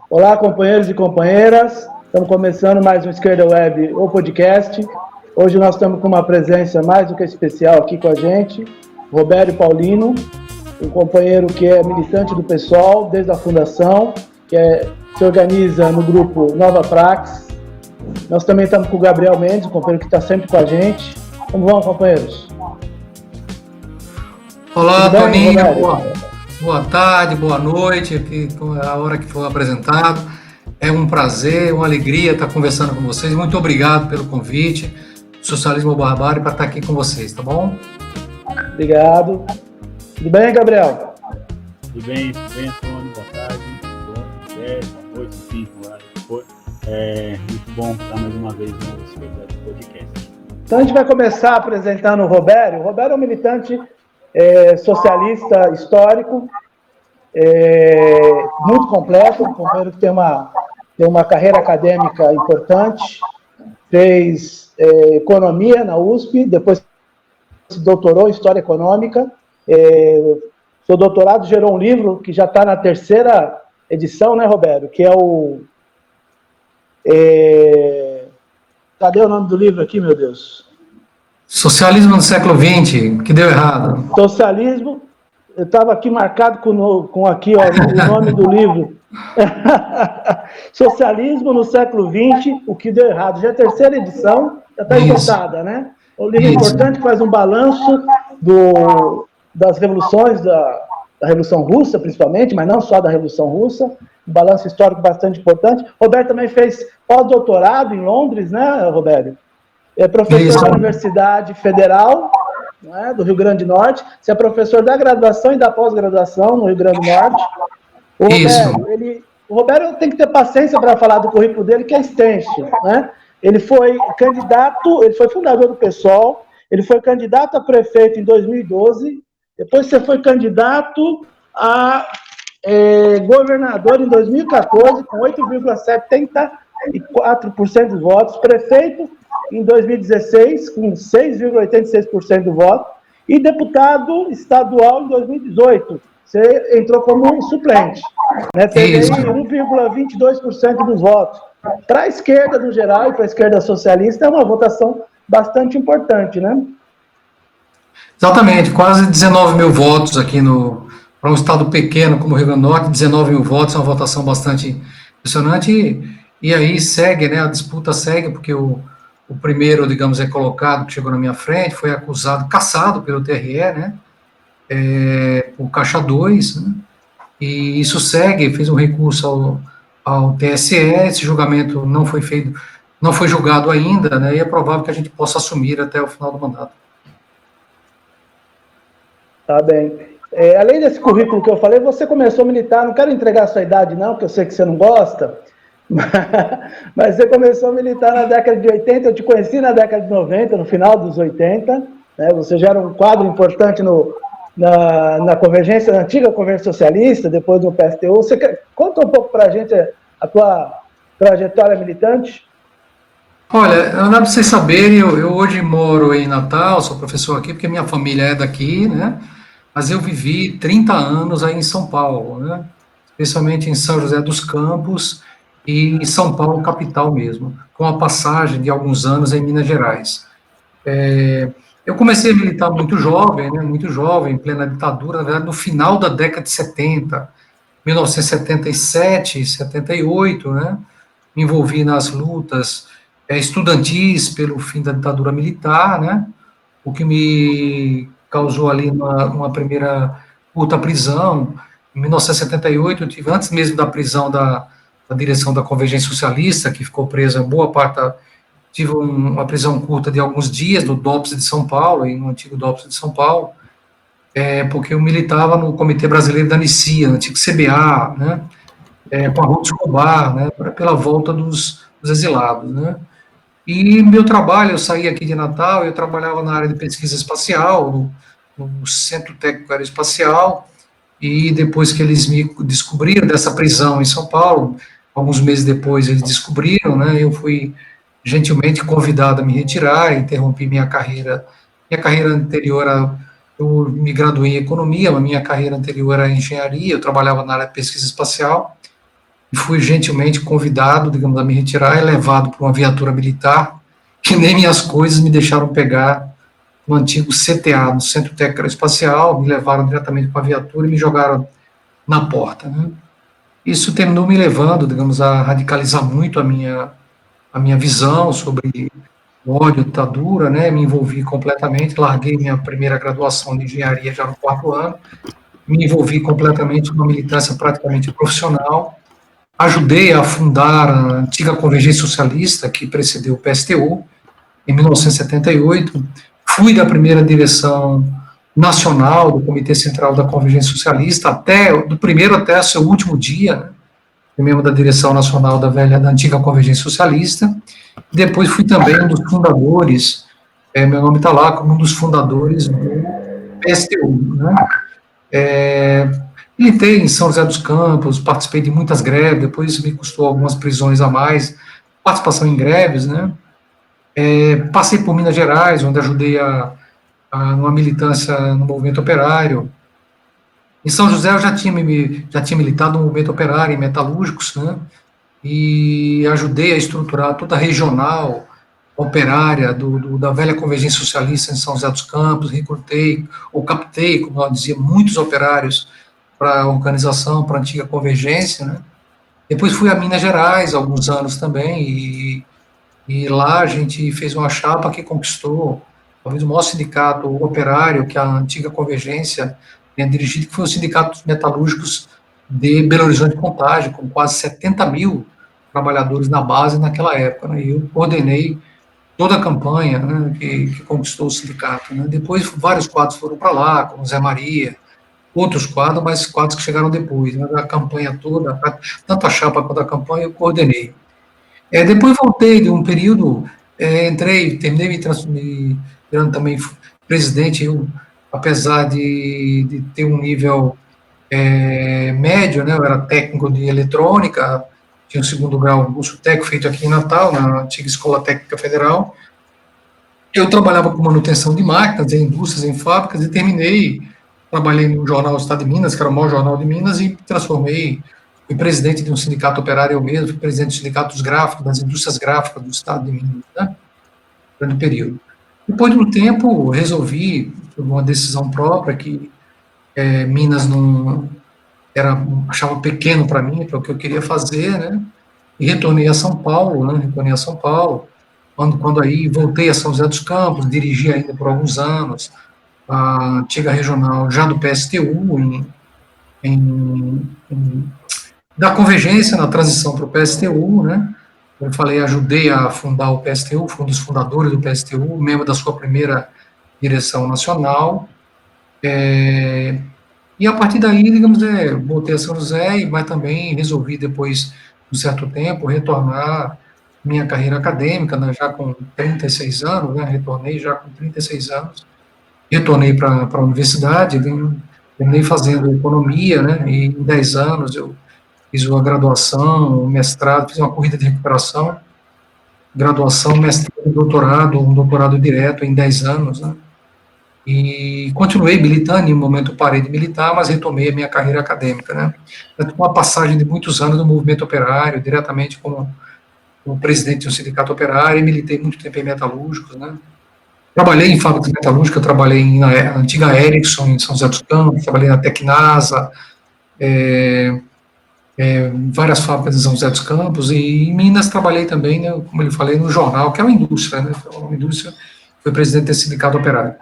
Olá, companheiros e companheiras. Estamos começando mais um Esquerda Web, o podcast. Hoje nós estamos com uma presença mais do que especial aqui com a gente, Roberto Paulino, um companheiro que é militante do PSOL desde a fundação, se organiza no grupo Nova Praxis. Nós também estamos com o Gabriel Mendes, um companheiro que está sempre com a gente. Como vão, companheiros? Olá, Toninho. Boa tarde, boa noite, aqui a hora que for apresentado. É um prazer, uma alegria estar conversando com vocês. Muito obrigado pelo convite, Socialismo ou Barbárie, para estar aqui com vocês, tá bom? Obrigado. Tudo bem, Gabriel? Tudo bem, Antônio. Boa tarde, boa noite, enfim. Muito bom estar mais uma vez no podcast. Então a gente vai começar apresentando o Roberto. O Roberto é um militante socialista histórico, muito completo, um companheiro que tem uma carreira acadêmica importante, fez economia na USP, depois se doutorou em História Econômica. Seu doutorado gerou um livro que já está na terceira edição, né, Roberto? Que é o... Cadê o nome do livro aqui, meu Deus? Socialismo no século XX, que deu errado. Socialismo, eu estava aqui marcado com aqui, ó, o nome do livro. Socialismo no século XX, o que deu errado. Já é a terceira edição, já está esgotada, né? O livro importante que faz um balanço das revoluções, da Revolução Russa, principalmente, mas não só da Revolução Russa, um balanço histórico bastante importante. Roberto também fez pós-doutorado em Londres, né, Roberto? É professor da Universidade Federal, né, do Rio Grande do Norte. Você é professor da graduação e da pós-graduação no Rio Grande do Norte. O Roberto tem que ter paciência para falar do currículo dele, que é extenso, né? Ele foi fundador do PSOL, ele foi candidato a prefeito em 2012, depois você foi candidato a governador em 2014, com 8,74% dos votos, prefeito em 2016, com 6,86% do voto, e deputado estadual em 2018. Você entrou como suplente, né? Teve aí 1,22% dos votos. Para a esquerda, no geral, e para a esquerda socialista, é uma votação bastante importante, né? Exatamente, quase 19 mil votos aqui para um estado pequeno como o Rio Grande do Norte, 19 mil votos, é uma votação bastante impressionante, e aí segue, né, a disputa segue, porque o primeiro, digamos, colocado, que chegou na minha frente, foi cassado pelo TRE, né, o Caixa 2, né, e isso segue, fez um recurso ao TSE, esse julgamento não foi feito, não foi julgado ainda, né, e é provável que a gente possa assumir até o final do mandato. Tá bem. Além desse currículo que eu falei, você começou a militar, não quero entregar a sua idade não, porque eu sei que você não gosta, mas você começou a militar na década de 80, eu te conheci na década de 90, no final dos 80, né? Você já era um quadro importante na Convergência, na antiga Convergência Socialista, depois do PSTU. Conta um pouco para a gente a tua trajetória militante. Olha, não dá para vocês saberem, eu hoje moro em Natal, sou professor aqui, porque minha família é daqui, né? Mas eu vivi 30 anos aí em São Paulo, né? Especialmente em São José dos Campos e em São Paulo, capital mesmo, com a passagem de alguns anos em Minas Gerais. Eu comecei a militar muito jovem, né? Muito jovem, em plena ditadura, na verdade, no final da década de 70, 1977, 78, né? Me envolvi nas lutas estudantis pelo fim da ditadura militar, né? O que me causou ali uma primeira curta prisão. Em 1978, eu tive, antes mesmo da prisão da direção da Convergência Socialista, que ficou presa boa parte, tive uma prisão curta de alguns dias no DOPS de São Paulo, no antigo DOPS de São Paulo, porque eu militava no Comitê Brasileiro da Anistia, no antigo CBA, né? Com a Ruth Escobar, né? Pela volta dos exilados, né? E meu trabalho, eu saí aqui de Natal, eu trabalhava na área de pesquisa espacial, no Centro Técnico Aeroespacial, e depois que eles me descobriram dessa prisão em São Paulo, alguns meses depois eles descobriram, né, eu fui gentilmente convidado a me retirar, interrompi minha carreira anterior, eu me graduei em economia, mas minha carreira anterior era engenharia, eu trabalhava na área de pesquisa espacial, e fui gentilmente convidado, digamos, a me retirar e levado para uma viatura militar, que nem minhas coisas me deixaram pegar no antigo CTA, no Centro Técnico Aeroespacial, me levaram diretamente para a viatura e me jogaram na porta, né? Isso terminou me levando, digamos, a radicalizar muito a minha visão sobre o ódio, ditadura, né? Me envolvi completamente, larguei minha primeira graduação de engenharia já no 4º ano, me envolvi completamente numa militância praticamente profissional, ajudei a fundar a antiga Convergência Socialista, que precedeu o PSTU, em 1978, fui da primeira direção nacional do Comitê Central da Convergência Socialista, do primeiro até o seu último dia, né? Fui membro da direção nacional da antiga Convergência Socialista, depois fui também um dos fundadores, meu nome está lá como um dos fundadores do PSTU, né? Militei em São José dos Campos, participei de muitas greves, depois isso me custou algumas prisões a mais, participação em greves, né? Passei por Minas Gerais, onde ajudei numa militância no movimento operário. Em São José eu já tinha militado no movimento operário, em metalúrgicos, né? E ajudei a estruturar toda a regional operária da velha Convergência Socialista em São José dos Campos, recrutei, ou captei, como eu dizia, muitos operários para a organização, para a antiga Convergência, né? Depois fui a Minas Gerais, alguns anos também, e lá a gente fez uma chapa que conquistou talvez o maior sindicato operário que a antiga Convergência tinha dirigido, que foi o Sindicato dos Metalúrgicos de Belo Horizonte Contagem, com quase 70 mil trabalhadores na base naquela época, né? E eu coordenei toda a campanha, né, que conquistou o sindicato, né? Depois vários quadros foram para lá, como Zé Maria, outros quadros, mas quadros que chegaram depois, né? A campanha toda, tanto a chapa quanto a campanha, eu coordenei. Depois voltei de um período, terminei me virando também presidente, eu, apesar de ter um nível médio, né, eu era técnico de eletrônica, tinha um 2º grau, um curso técnico feito aqui em Natal, na antiga Escola Técnica Federal. Eu trabalhava com manutenção de máquinas, em indústrias, em fábricas, e trabalhei no jornal Estado de Minas, que era o maior jornal de Minas, e fui presidente de um sindicato operário eu mesmo, fui presidente do sindicato dos gráficos, das indústrias gráficas do Estado de Minas, né, durante o período. Depois de um tempo, resolvi, por uma decisão própria, que Minas não achava pequeno para mim, para o que eu queria fazer, né, e retornei a São Paulo, quando aí voltei a São José dos Campos, dirigi ainda por alguns anos a antiga regional já do PSTU, da Convergência, na transição para o PSTU, né? Como eu falei, ajudei a fundar o PSTU, fui um dos fundadores do PSTU, membro da sua primeira direção nacional, e a partir daí, digamos, voltei a São José, mas também resolvi, depois de um certo tempo, retornar minha carreira acadêmica, né, já com 36 anos, né, retornei já com 36 anos, retornei para a universidade, terminei fazendo economia, né, e em 10 anos eu fiz uma graduação, um mestrado, fiz uma corrida de recuperação, graduação, mestrado, doutorado, um doutorado direto em 10 anos, né, e continuei militando, em um momento parei de militar, mas retomei a minha carreira acadêmica, né, uma passagem de muitos anos no movimento operário, diretamente como presidente de um sindicato operário, e militei muito tempo em metalúrgicos, né, trabalhei em fábricas metalúrgicas, trabalhei na antiga Ericsson, em São José dos Campos, trabalhei na Tecnasa, várias fábricas em São José dos Campos, e em Minas trabalhei também, né, como eu falei, no jornal, que é uma indústria, né, fui presidente desse sindicato operário.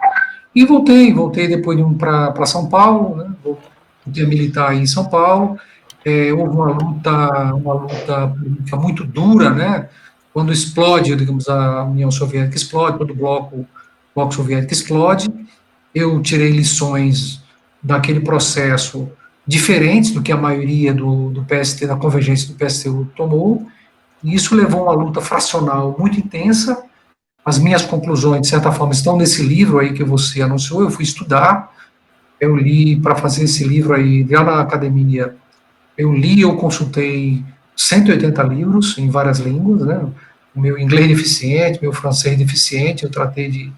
E voltei depois para São Paulo, né, voltei a militar aí em São Paulo, houve uma luta política muito dura, né, quando explode, digamos, a União Soviética explode, quando o bloco soviético explode, eu tirei lições daquele processo diferentes do que a maioria do PST, da Convergência do PSTU tomou, e isso levou a uma luta fracional muito intensa. As minhas conclusões, de certa forma, estão nesse livro aí que você anunciou, eu fui estudar, eu li para fazer esse livro aí, já na academia, eu consultei 180 livros em várias línguas, né, o meu inglês deficiente, meu francês deficiente, eu tratei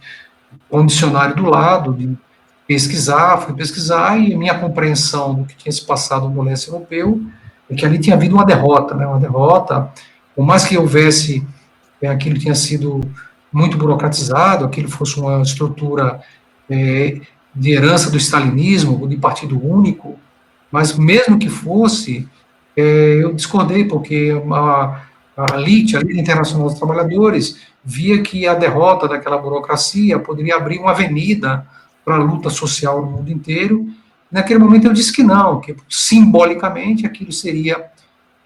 com um dicionário do lado, fui pesquisar, e minha compreensão do que tinha se passado no leste europeu é que ali tinha havido uma derrota, né? Uma derrota, por mais que houvesse, aquilo tinha sido muito burocratizado, aquilo fosse uma estrutura de herança do stalinismo, de partido único, mas mesmo que fosse, eu discordei, porque a LIT, a Liga Internacional dos Trabalhadores, via que a derrota daquela burocracia poderia abrir uma avenida para a luta social no mundo inteiro. Naquele momento eu disse que não, que simbolicamente aquilo seria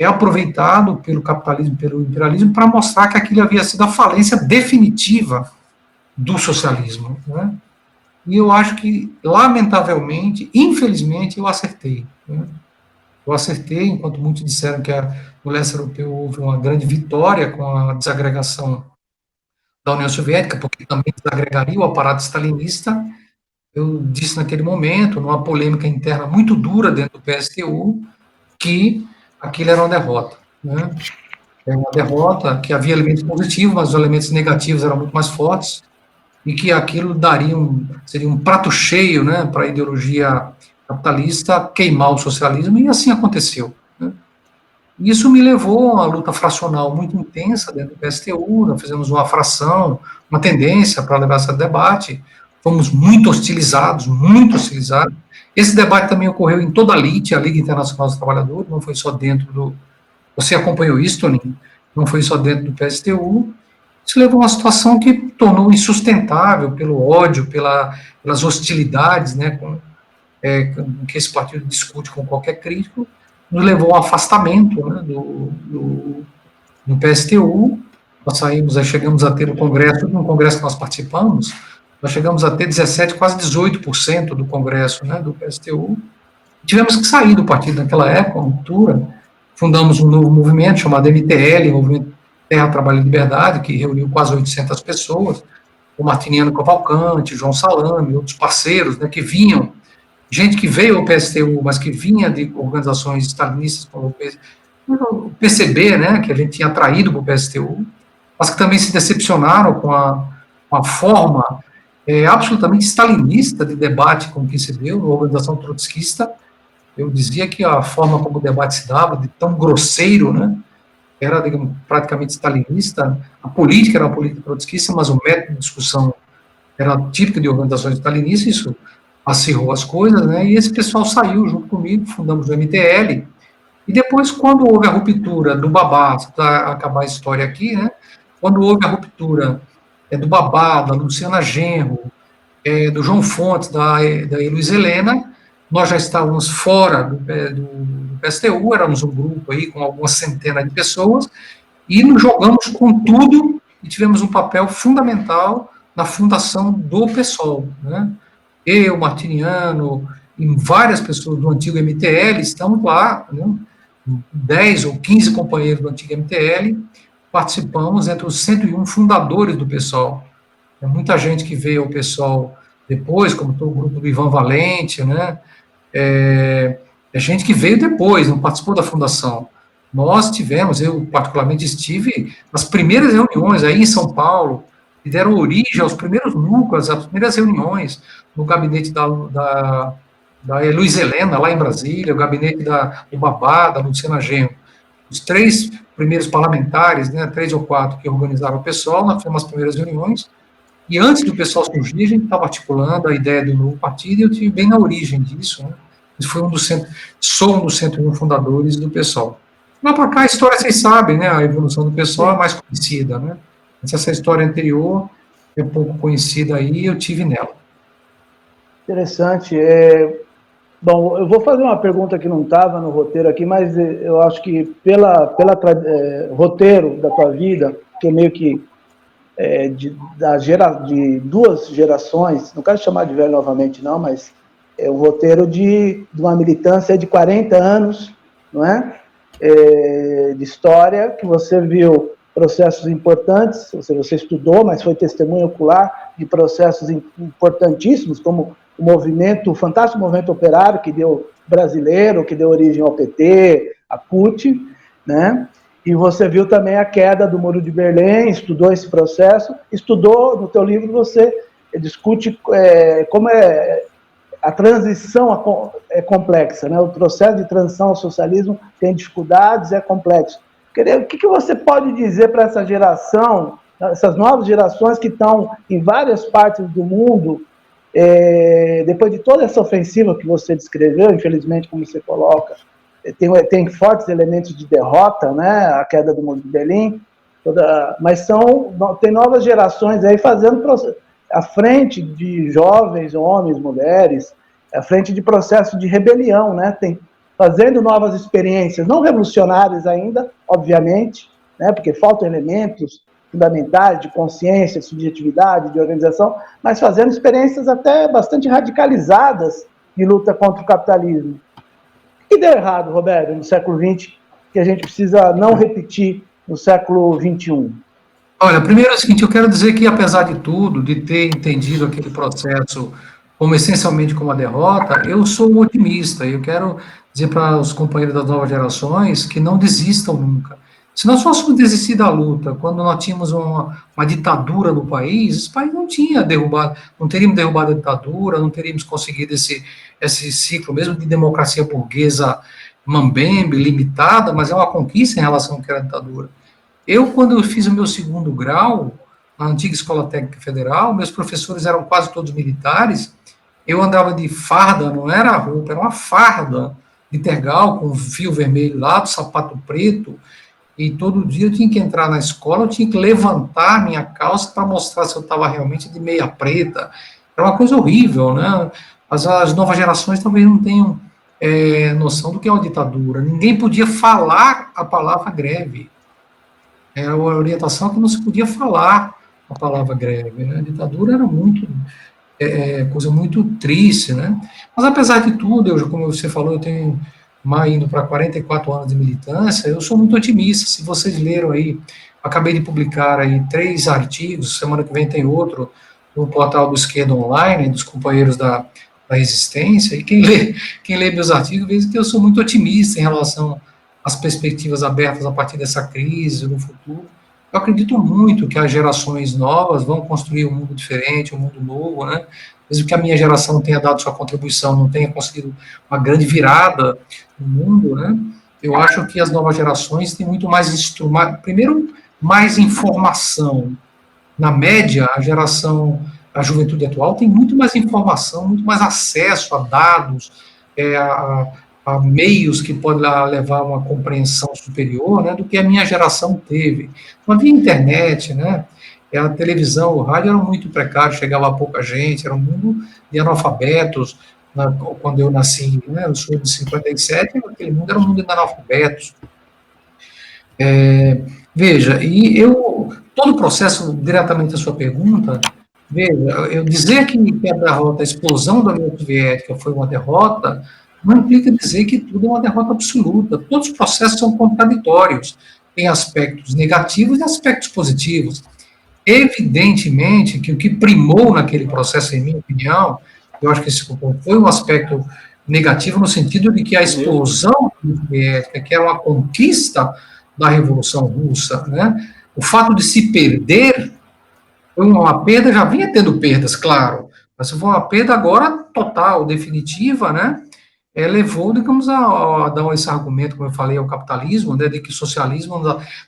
aproveitado pelo capitalismo, pelo imperialismo, para mostrar que aquilo havia sido a falência definitiva do socialismo, né? E eu acho que, lamentavelmente, infelizmente, eu acertei, né? Eu acertei, enquanto muitos disseram que no leste europeu houve uma grande vitória com a desagregação da União Soviética, porque também desagregaria o aparato stalinista. Eu disse naquele momento, numa polêmica interna muito dura dentro do PSTU, que aquilo era uma derrota, né? É uma derrota que havia elementos positivos, mas os elementos negativos eram muito mais fortes, e que aquilo seria um prato cheio, né, para a ideologia capitalista queimar o socialismo, e assim aconteceu, né? Isso me levou a uma luta fracional muito intensa dentro do PSTU. Nós fizemos uma fração, uma tendência para levar esse debate, fomos muito hostilizados, muito hostilizados. Esse debate também ocorreu em toda a LIT, a Liga Internacional dos Trabalhadores, não foi só dentro do... Você acompanhou isso, Toninho? Não foi só dentro do PSTU. Isso levou a uma situação que tornou insustentável pelo ódio, pelas hostilidades, né, com que esse partido discute com qualquer crítico, nos levou a um afastamento, né, do PSTU. Nós chegamos a ter um congresso que nós participamos, nós chegamos a ter 17%, quase 18% do congresso, né, do PSTU. Tivemos que sair do partido naquela época, uma ruptura. Fundamos um novo movimento chamado MTL, Movimento Terra, Trabalho e Liberdade, que reuniu quase 800 pessoas, o Martiniano Cavalcante, João Salame, outros parceiros, né, que vinham, gente que veio ao PSTU, mas que vinha de organizações stalinistas, como o PCB, né, que a gente tinha atraído para o PSTU, mas que também se decepcionaram com a forma absolutamente stalinista de debate com que se deu na organização trotskista. Eu dizia que a forma como o debate se dava, de tão grosseiro, né, era, digamos, praticamente stalinista. A política era uma política trotskista, mas o método de discussão era típico de organizações stalinistas. Isso acirrou as coisas, né, e esse pessoal saiu junto comigo, fundamos o MTL, e depois, quando houve a ruptura do Babá, para acabar a história aqui, né, quando houve a ruptura do Babá, da Luciana Genro, do João Fontes, da Luiza Helena, nós já estávamos fora do PSTU, éramos um grupo aí com algumas centenas de pessoas, e nos jogamos com tudo, e tivemos um papel fundamental na fundação do PSOL, né? Eu, Martiniano, e várias pessoas do antigo MTL, estamos lá, né? 10 ou 15 companheiros do antigo MTL, participamos entre os 101 fundadores do PSOL. Tem muita gente que veio ao PSOL depois, como o grupo do Ivan Valente, né? Gente que veio depois, não participou da fundação. Nós tivemos, eu particularmente estive nas primeiras reuniões aí em São Paulo, que deram origem aos primeiros núcleos, às primeiras reuniões no gabinete da Luiza Helena, lá em Brasília, o gabinete do Babá, da Luciana Genro. Os 3 primeiros parlamentares, né, 3 ou 4 que organizaram o PSOL, nós fizemos as primeiras reuniões, e antes do PSOL surgir, a gente estava articulando a ideia do novo partido, e eu estive bem na origem disso, né? Sou um dos 101 fundadores do PSOL. Lá para cá, a história, vocês sabem, né, a evolução do PSOL é mais conhecida, né? Essa história anterior é pouco conhecida aí, eu tive nela. Interessante. Bom, eu vou fazer uma pergunta que não estava no roteiro aqui, mas eu acho que pela roteiro da tua vida, que é meio que de 2 gerações, não quero chamar de velho novamente não, mas é um roteiro de uma militância de 40 anos, não é? De história, que você viu processos importantes, você estudou, mas foi testemunha ocular de processos importantíssimos, como o fantástico movimento operário que deu brasileiro, que deu origem ao PT, à CUT, né? E você viu também a queda do Muro de Berlim, estudou esse processo, no teu livro você discute como a transição é complexa, né? O processo de transição ao socialismo tem dificuldades, é complexo. O que você pode dizer para essa geração, essas novas gerações que estão em várias partes do mundo, depois de toda essa ofensiva que você descreveu, infelizmente, como você coloca, tem fortes elementos de derrota, né? A queda do Muro de Berlim, mas tem novas gerações aí fazendo à frente de jovens, homens, mulheres, à frente de processo de rebelião, né? Fazendo novas experiências, não revolucionárias ainda, obviamente, né? Porque faltam elementos fundamentais de consciência, de subjetividade, de organização, mas fazendo experiências até bastante radicalizadas de luta contra o capitalismo. O que deu errado, Roberto, no século XX, que a gente precisa não repetir no século XXI? Olha, primeiro é o seguinte, eu quero dizer que, apesar de tudo, de ter entendido aquele processo como essencialmente como uma derrota, eu sou um otimista, e eu quero dizer para os companheiros das novas gerações que não desistam nunca. Se nós fôssemos desistir da luta, quando nós tínhamos uma ditadura no país, esse país não tinha derrubado, não teríamos derrubado a ditadura, não teríamos conseguido esse ciclo mesmo de democracia burguesa mambembe, limitada, mas é uma conquista em relação ao que era a ditadura. Eu, quando eu fiz o meu segundo grau, na antiga Escola Técnica Federal, meus professores eram quase todos militares, eu andava de farda, não era roupa, era uma farda de tergal, com fio vermelho lá, do sapato preto, e todo dia eu tinha que entrar na escola, eu tinha que levantar minha calça para mostrar se eu estava realmente de meia preta. Era uma coisa horrível, né? As novas gerações talvez não tenham noção do que é uma ditadura. Ninguém podia falar a palavra greve. Era a orientação que não se podia falar a palavra greve, né? A ditadura era coisa muito triste, né? Mas, apesar de tudo, como você falou, eu tenho indo para 44 anos de militância, eu sou muito otimista. Se vocês leram aí, acabei de publicar aí 3 artigos, semana que vem tem outro, no portal do Esquerda Online, dos companheiros da Resistência, e quem lê meus artigos vê que eu sou muito otimista em relação às perspectivas abertas a partir dessa crise no futuro. Eu acredito muito que as gerações novas vão construir um mundo diferente, um mundo novo, né? Mesmo que a minha geração tenha dado sua contribuição, não tenha conseguido uma grande virada no mundo, né? Eu acho que as novas gerações têm muito mais instrumento, primeiro, mais informação. Na média, a juventude atual tem muito mais informação, muito mais acesso a dados, a meios que podem levar a uma compreensão superior, né, do que a minha geração teve. Não havia internet, né? A televisão, o rádio eram muito precários, chegava a pouca gente, era um mundo de analfabetos. Quando eu nasci, né, eu sou de 57, aquele mundo era um mundo de analfabetos. Veja, todo o processo, diretamente à sua pergunta, veja, eu dizer que a derrota, a explosão da União Soviética foi uma derrota, não implica dizer que tudo é uma derrota absoluta. Todos os processos são contraditórios. Tem aspectos negativos e aspectos positivos. Evidentemente que o que primou naquele processo, em minha opinião, eu acho que esse foi um aspecto negativo no sentido de que a explosão da União Soviética, que era uma conquista da Revolução Russa, né, o fato de se perder foi uma perda, já vinha tendo perdas, claro, mas foi uma perda agora total, definitiva, né, levou, digamos, a dar esse argumento, como eu falei, ao capitalismo, né, de que o socialismo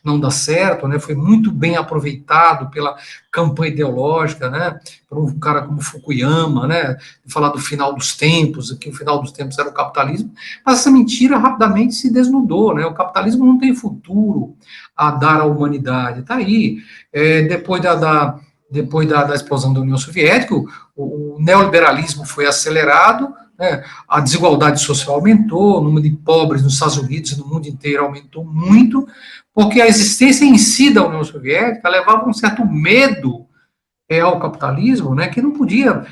não dá certo, né, foi muito bem aproveitado pela campanha ideológica, né, por um cara como Fukuyama, né, falar do final dos tempos, que o final dos tempos era o capitalismo, mas essa mentira rapidamente se desnudou, né, o capitalismo não tem futuro a dar à humanidade, está aí, depois da explosão da União Soviética, o neoliberalismo foi acelerado, né, a desigualdade social aumentou, o número de pobres nos Estados Unidos e no mundo inteiro aumentou muito, porque a existência em si da União Soviética levava um certo medo ao capitalismo, né, que não podia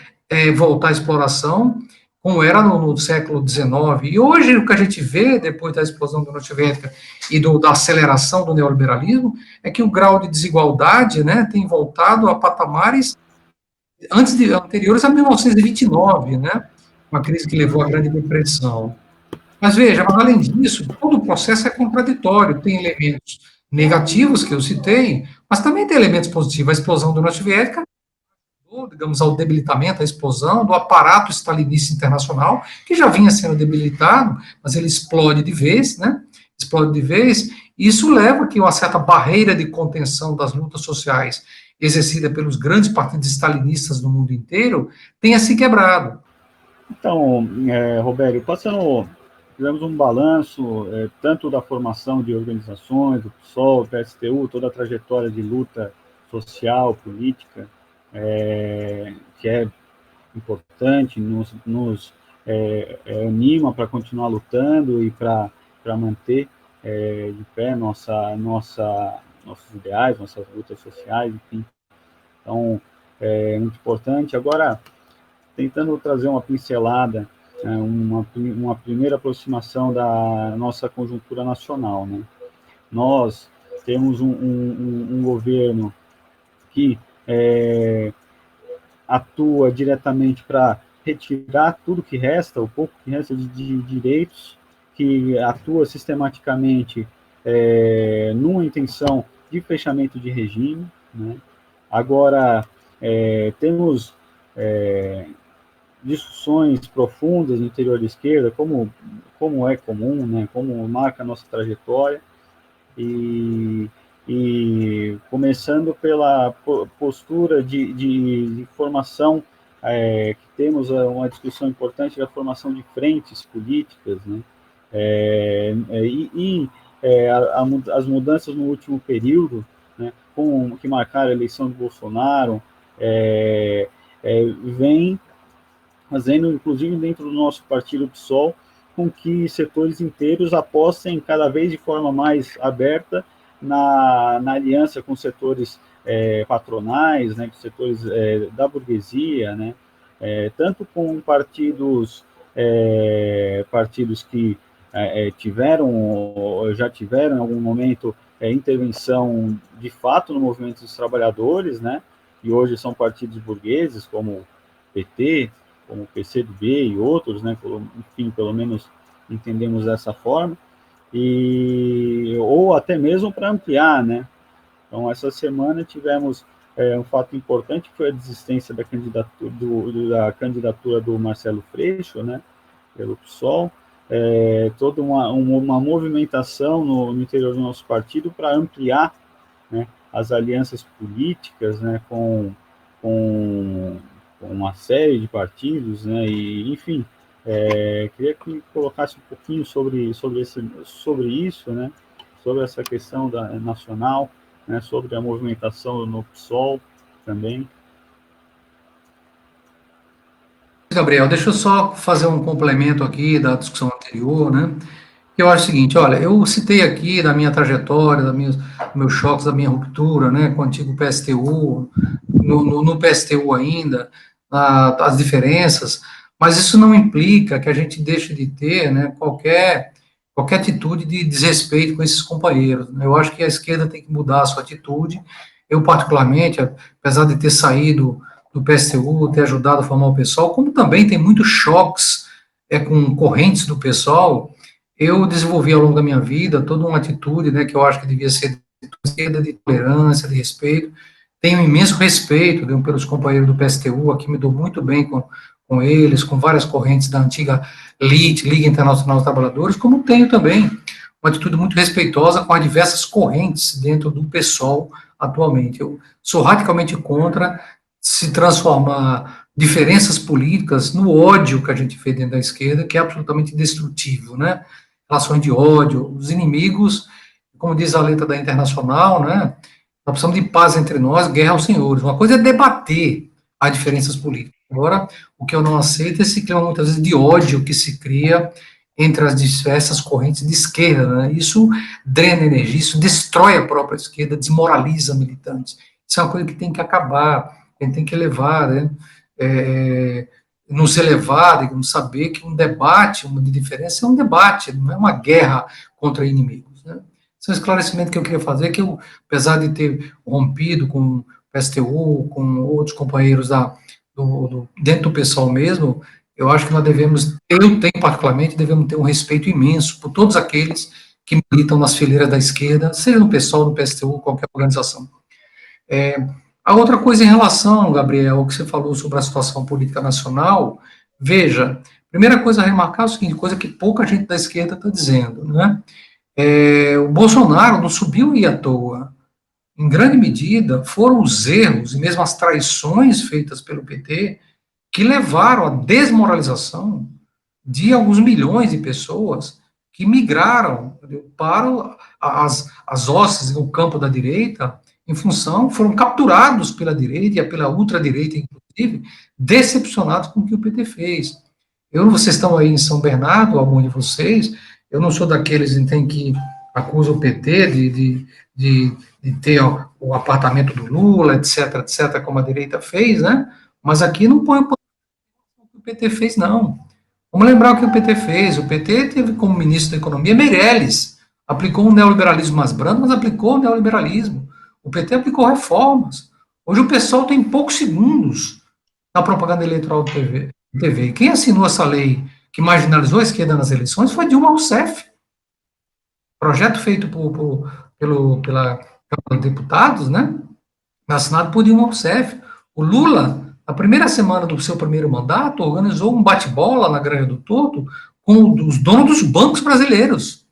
voltar à exploração como era no século XIX. E hoje o que a gente vê, depois da explosão da União Soviética e da aceleração do neoliberalismo, é que o grau de desigualdade, né, tem voltado a patamares anteriores a 1929, né, uma crise que levou à Grande Depressão. Mas veja, além disso, todo o processo é contraditório, tem elementos negativos que eu citei, mas também tem elementos positivos. A explosão da União Soviética digamos, ao debilitamento, à explosão do aparato stalinista internacional, que já vinha sendo debilitado, mas ele explode de vez, né? Explode de vez, e isso leva a que uma certa barreira de contenção das lutas sociais exercida pelos grandes partidos stalinistas no mundo inteiro tenha se quebrado. Então, Robério, fizemos um balanço tanto da formação de organizações, do PSOL, do PSTU, toda a trajetória de luta social, política, que é importante, nos anima para continuar lutando e para manter de pé nossos ideais, nossas lutas sociais, enfim. Então, é muito importante. Agora, tentando trazer uma pincelada, uma primeira aproximação da nossa conjuntura nacional, né? Nós temos um governo que atua diretamente para retirar tudo que resta, o pouco que resta de direitos, que atua sistematicamente numa intenção de fechamento de regime, né? Agora, temos discussões profundas no interior da esquerda, como é comum, né? Como marca a nossa trajetória, e começando pela postura de formação, que temos uma discussão importante da formação de frentes políticas, né? As mudanças no último período, né, que marcaram a eleição de Bolsonaro, vem fazendo, inclusive dentro do nosso partido PSOL, com que setores inteiros apostem cada vez de forma mais aberta na aliança com setores patronais, né, com setores da burguesia, né, tanto com partidos que já tiveram em algum momento intervenção de fato no movimento dos trabalhadores, né, e hoje são partidos burgueses, como o PT, como o PCdoB e outros, né, enfim, pelo menos entendemos dessa forma, ou até mesmo para ampliar, né. Então, essa semana tivemos um fato importante, que foi a desistência da candidatura do Marcelo Freixo, né, pelo PSOL, toda uma movimentação no interior do nosso partido para ampliar, né, as alianças políticas, né, com uma série de partidos, né, e, enfim, queria que colocasse um pouquinho sobre isso, né, sobre essa questão nacional, né, sobre a movimentação no PSOL também. Gabriel, deixa eu só fazer um complemento aqui da discussão anterior, né? Eu acho o seguinte, olha, eu citei aqui da minha trajetória, dos meus choques, da minha ruptura, né, com o antigo PSTU, no PSTU ainda, as diferenças, mas isso não implica que a gente deixe de ter, né, qualquer atitude de desrespeito com esses companheiros. Eu acho que a esquerda tem que mudar a sua atitude. Eu, particularmente, apesar de ter saído do PSTU, ter ajudado a formar o PSOL, como também tem muitos choques com correntes do PSOL, eu desenvolvi ao longo da minha vida toda uma atitude, né, que eu acho que devia ser de esquerda, de tolerância, de respeito. Tenho um imenso respeito pelos companheiros do PSTU, aqui me dou muito bem com eles, com várias correntes da antiga LIT, Liga Internacional dos Trabalhadores, como tenho também uma atitude muito respeitosa com as diversas correntes dentro do PSOL atualmente. Eu sou radicalmente contra se transformar diferenças políticas no ódio que a gente vê dentro da esquerda, que é absolutamente destrutivo, né? Relações de ódio, os inimigos, como diz a letra da Internacional, né? Nós precisamos de paz entre nós, guerra aos senhores. Uma coisa é debater as diferenças políticas. Agora, o que eu não aceito é esse clima, muitas vezes, de ódio que se cria entre as diversas correntes de esquerda, né? Isso drena energia, isso destrói a própria esquerda, desmoraliza militantes. Isso é uma coisa que tem que acabar, a gente tem que levar, né? Nos elevar, digamos, saber que um debate, uma de diferença, é um debate, não é uma guerra contra inimigos, né? Esse é um esclarecimento que eu queria fazer, que eu, apesar de ter rompido com o PSTU, com outros companheiros dentro do pessoal mesmo, eu acho que nós devemos, eu tenho particularmente, devemos ter um respeito imenso por todos aqueles que militam nas fileiras da esquerda, seja no PSOL, no PSTU, qualquer organização. A outra coisa em relação, Gabriel, ao que você falou sobre a situação política nacional, veja, primeira coisa a remarcar é o seguinte, coisa que pouca gente da esquerda está dizendo, né? O Bolsonaro não subiu aí à toa. Em grande medida, foram os erros e mesmo as traições feitas pelo PT que levaram à desmoralização de alguns milhões de pessoas que migraram para as hostes no campo da direita, em função, foram capturados pela direita e pela ultradireita, inclusive, decepcionados com o que o PT fez. Vocês estão aí em São Bernardo, algum de vocês, eu não sou daqueles que acusam o PT de ter o apartamento do Lula, etc., etc., como a direita fez, né? Mas aqui não põe o que o PT fez, não. Vamos lembrar o que o PT fez. O PT teve como ministro da Economia Meirelles, aplicou um neoliberalismo mais brando, mas aplicou o neoliberalismo. O PT aplicou reformas. Hoje o pessoal tem poucos segundos na propaganda eleitoral do TV. E quem assinou essa lei que marginalizou a esquerda nas eleições foi Dilma Rousseff. Projeto feito pela Câmara de Deputados, né? Assinado por Dilma Rousseff. O Lula, na primeira semana do seu primeiro mandato, organizou um bate-bola na Granja do Torto com os donos dos bancos brasileiros.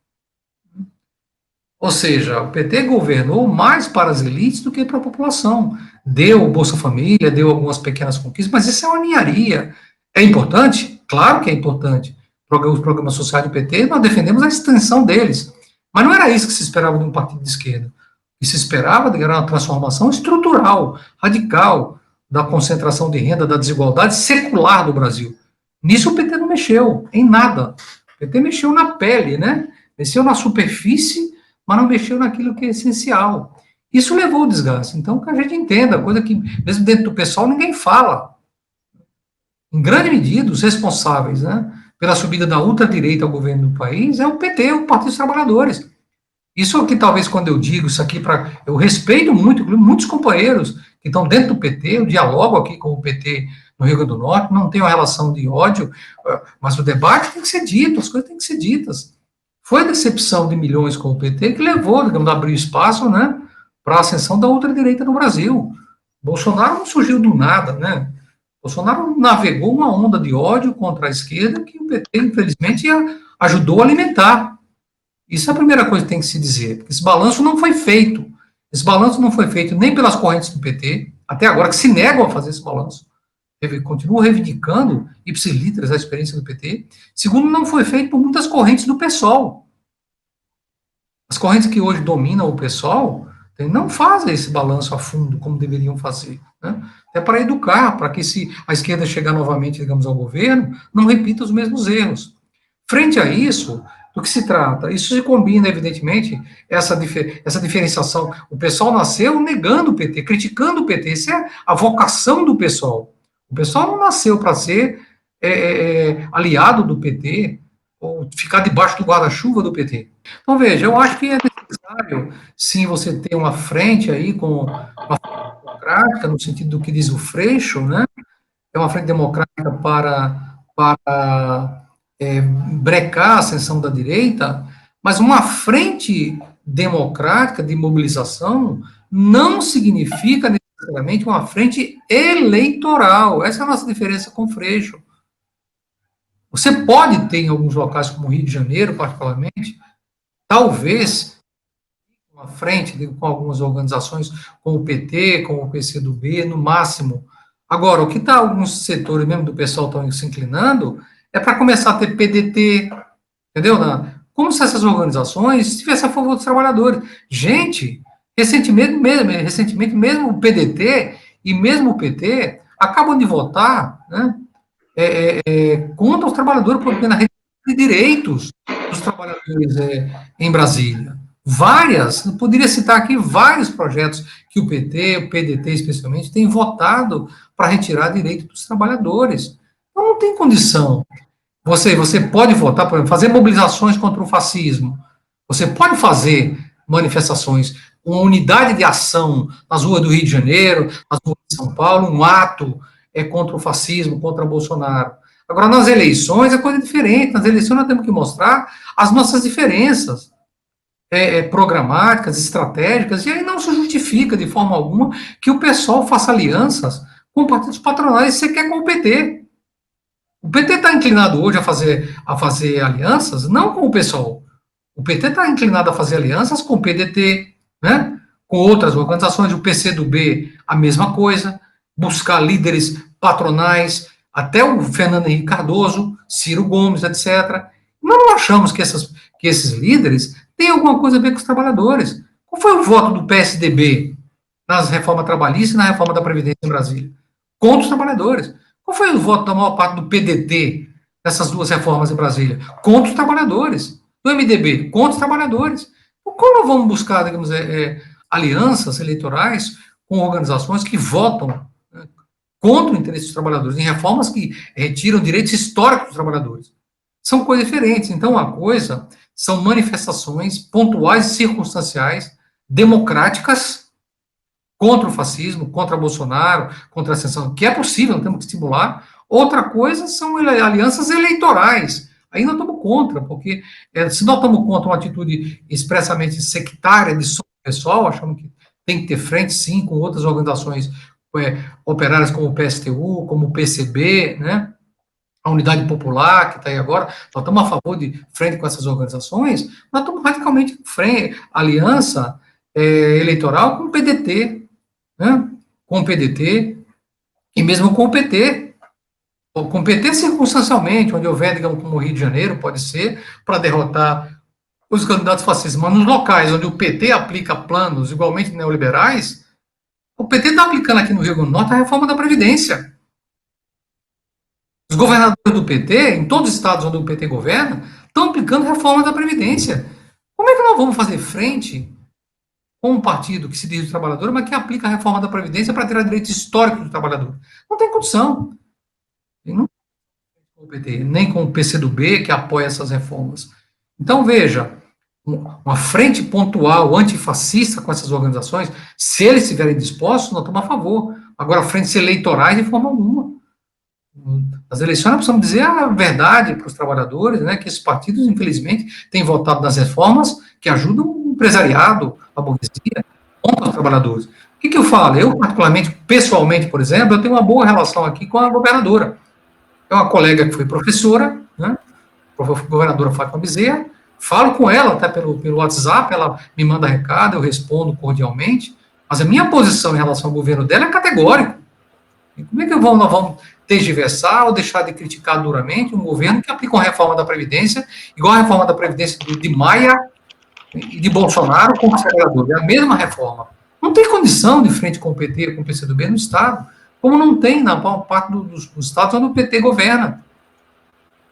Ou seja, o PT governou mais para as elites do que para a população. Deu o Bolsa Família, deu algumas pequenas conquistas, mas isso é uma ninharia. É importante? Claro que é importante. Os programas sociais do PT, nós defendemos a extensão deles. Mas não era isso que se esperava de um partido de esquerda. O que se esperava era uma transformação estrutural, radical, da concentração de renda, da desigualdade secular do Brasil. Nisso o PT não mexeu, em nada. O PT mexeu na pele, né? Mexeu na superfície, mas não mexeu naquilo que é essencial. Isso levou ao desgaste. Então, que a gente entenda, coisa que, mesmo dentro do pessoal, ninguém fala. Em grande medida, os responsáveis, né, pela subida da ultradireita ao governo do país é o PT, o Partido dos Trabalhadores. Isso aqui, talvez, quando eu digo isso aqui, eu respeito muito, muitos companheiros que estão dentro do PT, eu dialogo aqui com o PT no Rio Grande do Norte, não tenho uma relação de ódio, mas o debate tem que ser dito, as coisas têm que ser ditas. Foi a decepção de milhões com o PT que levou, digamos, a abrir espaço, né, para a ascensão da ultradireita no Brasil. Bolsonaro não surgiu do nada, né? Bolsonaro navegou uma onda de ódio contra a esquerda que o PT, infelizmente, ajudou a alimentar. Isso é a primeira coisa que tem que se dizer, porque esse balanço não foi feito. Esse balanço não foi feito nem pelas correntes do PT, até agora, que se negam a fazer esse balanço. Continuam reivindicando, ipsilitras, a experiência do PT. Segundo, não foi feito por muitas correntes do PSOL. As correntes que hoje dominam o PSOL não fazem esse balanço a fundo, como deveriam fazer, né? É para educar, para que se a esquerda chegar novamente, digamos, ao governo, não repita os mesmos erros. Frente a isso, do que se trata? Isso se combina, evidentemente, essa diferenciação. O pessoal nasceu negando o PT, criticando o PT. Essa é a vocação do pessoal. O pessoal não nasceu para ser aliado do PT ou ficar debaixo do guarda-chuva do PT. Então, veja, eu acho que é necessário, sim, você ter uma frente aí com uma frente democrática, no sentido do que diz o Freixo, né? É uma frente democrática para brecar a ascensão da direita, mas uma frente democrática de mobilização não significa necessariamente uma frente eleitoral. Essa é a nossa diferença com o Freixo. Você pode ter em alguns locais, como o Rio de Janeiro, particularmente, talvez uma frente com algumas organizações, com o PT, com o PCdoB, no máximo. Agora, o que está alguns setores mesmo do pessoal estão se inclinando é para começar a ter PDT, entendeu? Como se essas organizações estivessem a favor dos trabalhadores. Gente, recentemente mesmo o PDT e mesmo o PT acabam de votar, né, contra os trabalhadores por pena de direitos dos trabalhadores em Brasília. Eu poderia citar aqui vários projetos que o PT, o PDT especialmente, têm votado para retirar direito dos trabalhadores. Então não tem condição. Você pode votar, por exemplo, fazer mobilizações contra o fascismo. Você pode fazer manifestações, uma unidade de ação nas ruas do Rio de Janeiro, nas ruas de São Paulo, um ato contra o fascismo, contra Bolsonaro. Agora, nas eleições é coisa diferente. Nas eleições nós temos que mostrar as nossas diferenças. programáticas, estratégicas, e aí não se justifica de forma alguma que o pessoal faça alianças com partidos patronais, você quer com o PT. O PT está inclinado hoje a fazer alianças, não com o PSOL. O PT está inclinado a fazer alianças com o PDT, né? Com outras organizações, o PCdoB, a mesma coisa, buscar líderes patronais, até o Fernando Henrique Cardoso, Ciro Gomes, etc. Nós não achamos que esses líderes têm alguma coisa a ver com os trabalhadores. Qual foi o voto do PSDB nas reformas trabalhistas e na reforma da Previdência em Brasília? Contra os trabalhadores. Qual foi o voto da maior parte do PDT nessas duas reformas em Brasília? Contra os trabalhadores. Do MDB, contra os trabalhadores. Como nós vamos buscar, digamos, alianças eleitorais com organizações que votam, né, contra o interesse dos trabalhadores, em reformas que retiram direitos históricos dos trabalhadores? São coisas diferentes. Então, uma coisa são manifestações pontuais e circunstanciais, democráticas, contra o fascismo, contra Bolsonaro, contra a ascensão, que é possível, temos que estimular. Outra coisa são alianças eleitorais. Aí nós estamos contra, porque se nós estamos contra uma atitude expressamente sectária de pessoal, achamos que tem que ter frente, sim, com outras organizações operárias como o PSTU, como o PCB, né? A Unidade Popular, que está aí agora, nós estamos a favor de frente com essas organizações, nós estamos radicalmente em frente, aliança eleitoral com o PDT, né? Com o PDT, e mesmo com o PT. Com o PT circunstancialmente, onde houver, digamos, como o Rio de Janeiro, pode ser, para derrotar os candidatos fascistas, mas nos locais onde o PT aplica planos igualmente neoliberais, o PT está aplicando aqui no Rio Grande do Norte a reforma da Previdência. Os governadores do PT, em todos os estados onde o PT governa, estão aplicando a reforma da Previdência. Como é que nós vamos fazer frente com um partido que se diz do trabalhador, mas que aplica a reforma da Previdência para tirar direitos históricos do trabalhador? Não tem condição. E não com o PT, nem com o PCdoB, que apoia essas reformas. Então, veja, uma frente pontual antifascista com essas organizações, se eles estiverem dispostos, nós estamos a favor. Agora, frentes eleitorais, de forma alguma. Nas eleições, nós precisamos dizer a verdade para os trabalhadores, né, que esses partidos, infelizmente, têm votado nas reformas que ajudam o empresariado, a burguesia, contra os trabalhadores. O que eu falo? Eu, particularmente, pessoalmente, por exemplo, eu tenho uma boa relação aqui com a governadora. É uma colega que foi professora, né, a governadora Fátima Bezerra, falo com ela até pelo WhatsApp, ela me manda recado, eu respondo cordialmente, mas a minha posição em relação ao governo dela é categórica. E como é que nós vamos tergiversar ou deixar de criticar duramente um governo que aplica uma reforma da Previdência, igual a reforma da Previdência de Maia e de Bolsonaro com os trabalhadores? É a mesma reforma. Não tem condição de frente com o PT, com o PCdoB no Estado, como não tem na maior parte dos estados onde o PT governa.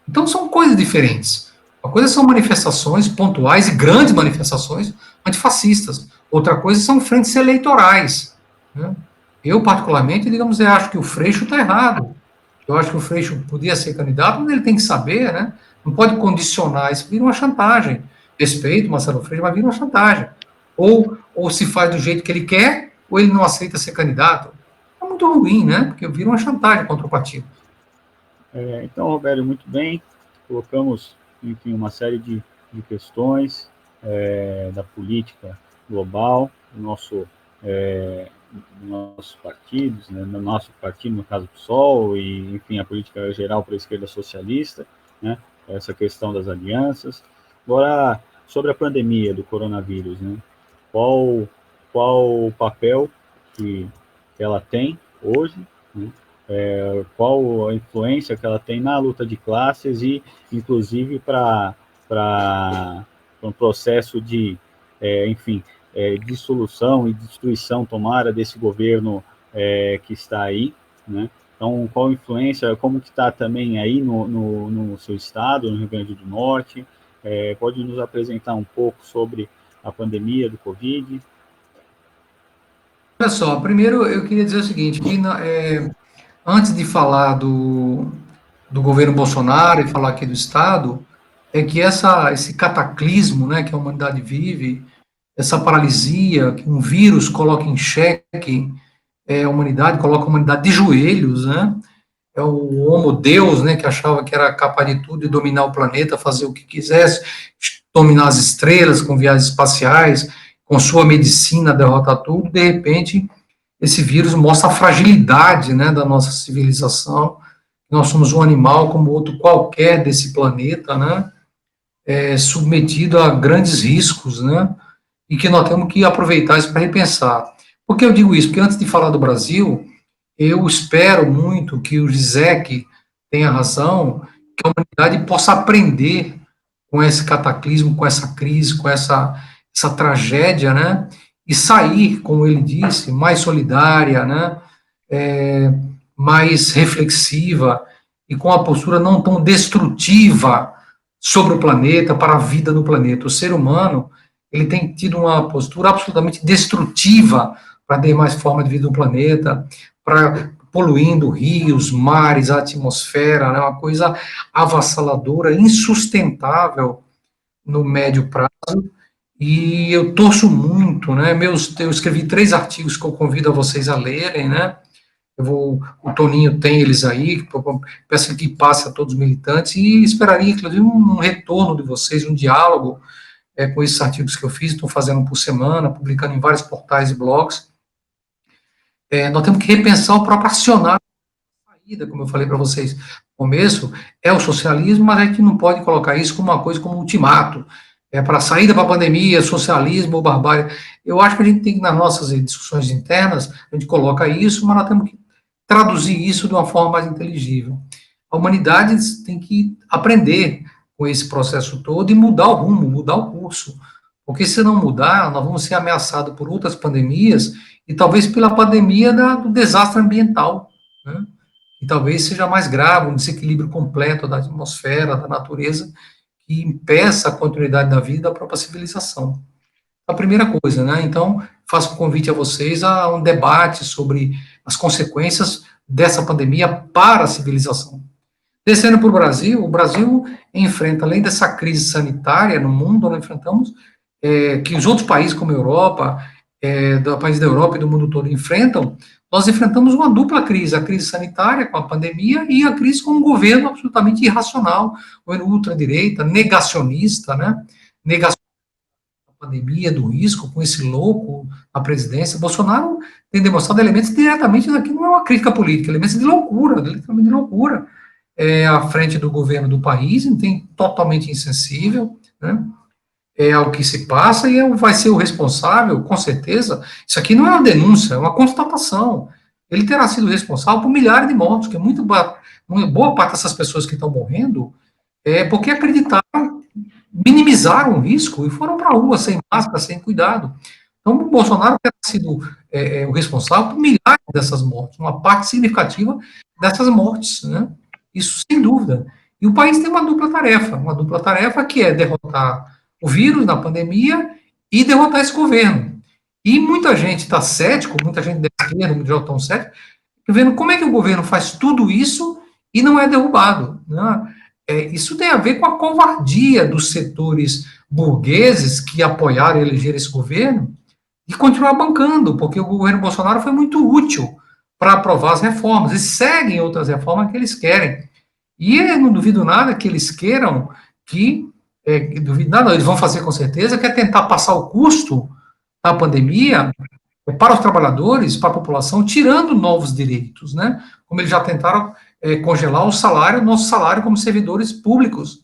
Então, são coisas diferentes. Uma coisa são manifestações pontuais e grandes manifestações antifascistas. Outra coisa são frentes eleitorais, né? Eu, particularmente, digamos, eu acho que o Freixo está errado. Eu acho que o Freixo podia ser candidato, mas ele tem que saber, né? Não pode condicionar, isso vira uma chantagem. Respeito Marcelo Freixo, mas vira uma chantagem. Ou se faz do jeito que ele quer, ou ele não aceita ser candidato. É muito ruim, né? Porque vira uma chantagem contra o partido. Então, Roberto, muito bem. Colocamos, enfim, uma série de questões da política global, do nossos partidos, né, no nosso partido, no caso do PSOL, e, enfim, a política geral para a esquerda socialista, né, essa questão das alianças. Agora, sobre a pandemia do coronavírus, né, qual o papel que ela tem hoje, né, qual a influência que ela tem na luta de classes e, inclusive, para um processo de, enfim, dissolução e destruição, tomara, desse governo que está aí, né? Então, qual a influência, como que está também aí no seu estado, no Rio Grande do Norte? Pode nos apresentar um pouco sobre a pandemia do Covid? Olha só, primeiro eu queria dizer o seguinte, que antes de falar do governo Bolsonaro e falar aqui do Estado, é que esse cataclismo, né, que a humanidade vive, essa paralisia, que um vírus coloca em xeque a humanidade, coloca a humanidade de joelhos, né? É o homo deus, né, que achava que era capaz de tudo e dominar o planeta, fazer o que quisesse, dominar as estrelas, com viagens espaciais, com sua medicina derrotar tudo, de repente, esse vírus mostra a fragilidade, né, da nossa civilização. Nós somos um animal como outro qualquer desse planeta, né, submetido a grandes riscos, né, e que nós temos que aproveitar isso para repensar. Por que eu digo isso? Porque antes de falar do Brasil, eu espero muito que o Gisek tenha razão, que a humanidade possa aprender com esse cataclismo, com essa crise, com essa tragédia, né, e sair, como ele disse, mais solidária, né, mais reflexiva e com a postura não tão destrutiva sobre o planeta, para a vida no planeta. O ser humano, ele tem tido uma postura absolutamente destrutiva para a demais forma de vida no planeta, para poluindo rios, mares, a atmosfera, né, uma coisa avassaladora, insustentável no médio prazo, e eu torço muito, né, eu escrevi 3 artigos que eu convido a vocês a lerem, né, o Toninho tem eles aí, peço que passe a todos os militantes, e esperaria, inclusive, um retorno de vocês, um diálogo com esses artigos que eu fiz, estou fazendo por semana, publicando em vários portais e blogs. Nós temos que repensar o próprio acionário da saída, como eu falei para vocês no começo, é o socialismo, mas a gente não pode colocar isso como uma coisa, como um ultimato, para a saída para a pandemia, socialismo ou barbárie. Eu acho que a gente tem que, nas nossas discussões internas, a gente coloca isso, mas nós temos que traduzir isso de uma forma mais inteligível. A humanidade tem que aprender com esse processo todo e mudar o rumo, mudar o curso. Porque se não mudar, nós vamos ser ameaçados por outras pandemias e talvez pela pandemia do desastre ambiental, né? E talvez seja mais grave, um desequilíbrio completo da atmosfera, da natureza, que impeça a continuidade da vida da própria civilização. A primeira coisa, né? Então, faço um convite a vocês a um debate sobre as consequências dessa pandemia para a civilização. Descendo para o Brasil enfrenta, além dessa crise sanitária no mundo, nós enfrentamos, que os outros países, como a Europa, países da Europa e do mundo todo enfrentam, nós enfrentamos uma dupla crise, a crise sanitária com a pandemia e a crise com um governo absolutamente irracional, o governo ultradireita, negacionista, né, negacionista da pandemia, do risco, com esse louco na presidência. Bolsonaro tem demonstrado elementos diretamente daqui, não é uma crítica política, elementos de loucura, literalmente de loucura, à frente do governo do país, tem totalmente insensível, né, ao que se passa, e vai ser o responsável, com certeza. Isso aqui não é uma denúncia, é uma constatação. Ele terá sido responsável por milhares de mortos, que muito boa parte dessas pessoas que estão morrendo porque acreditaram, minimizaram o risco e foram para a rua sem máscara, sem cuidado. Então, o Bolsonaro terá sido o responsável por milhares dessas mortes, uma parte significativa dessas mortes, né? Isso sem dúvida. E o país tem uma dupla tarefa que é derrotar o vírus na pandemia e derrotar esse governo. E muita gente está cético, muita gente da esquerda, muita gente tão cético, vendo como é que o governo faz tudo isso e não é derrubado, né? Isso tem a ver com a covardia dos setores burgueses que apoiaram e elegeram esse governo e continuar bancando, porque o governo Bolsonaro foi muito útil para aprovar as reformas, e seguem outras reformas que eles querem. E eu não duvido nada que eles queiram duvido nada, eles vão fazer com certeza, que é tentar passar o custo da pandemia para os trabalhadores, para a população, tirando novos direitos, né? Como eles já tentaram congelar nosso salário como servidores públicos.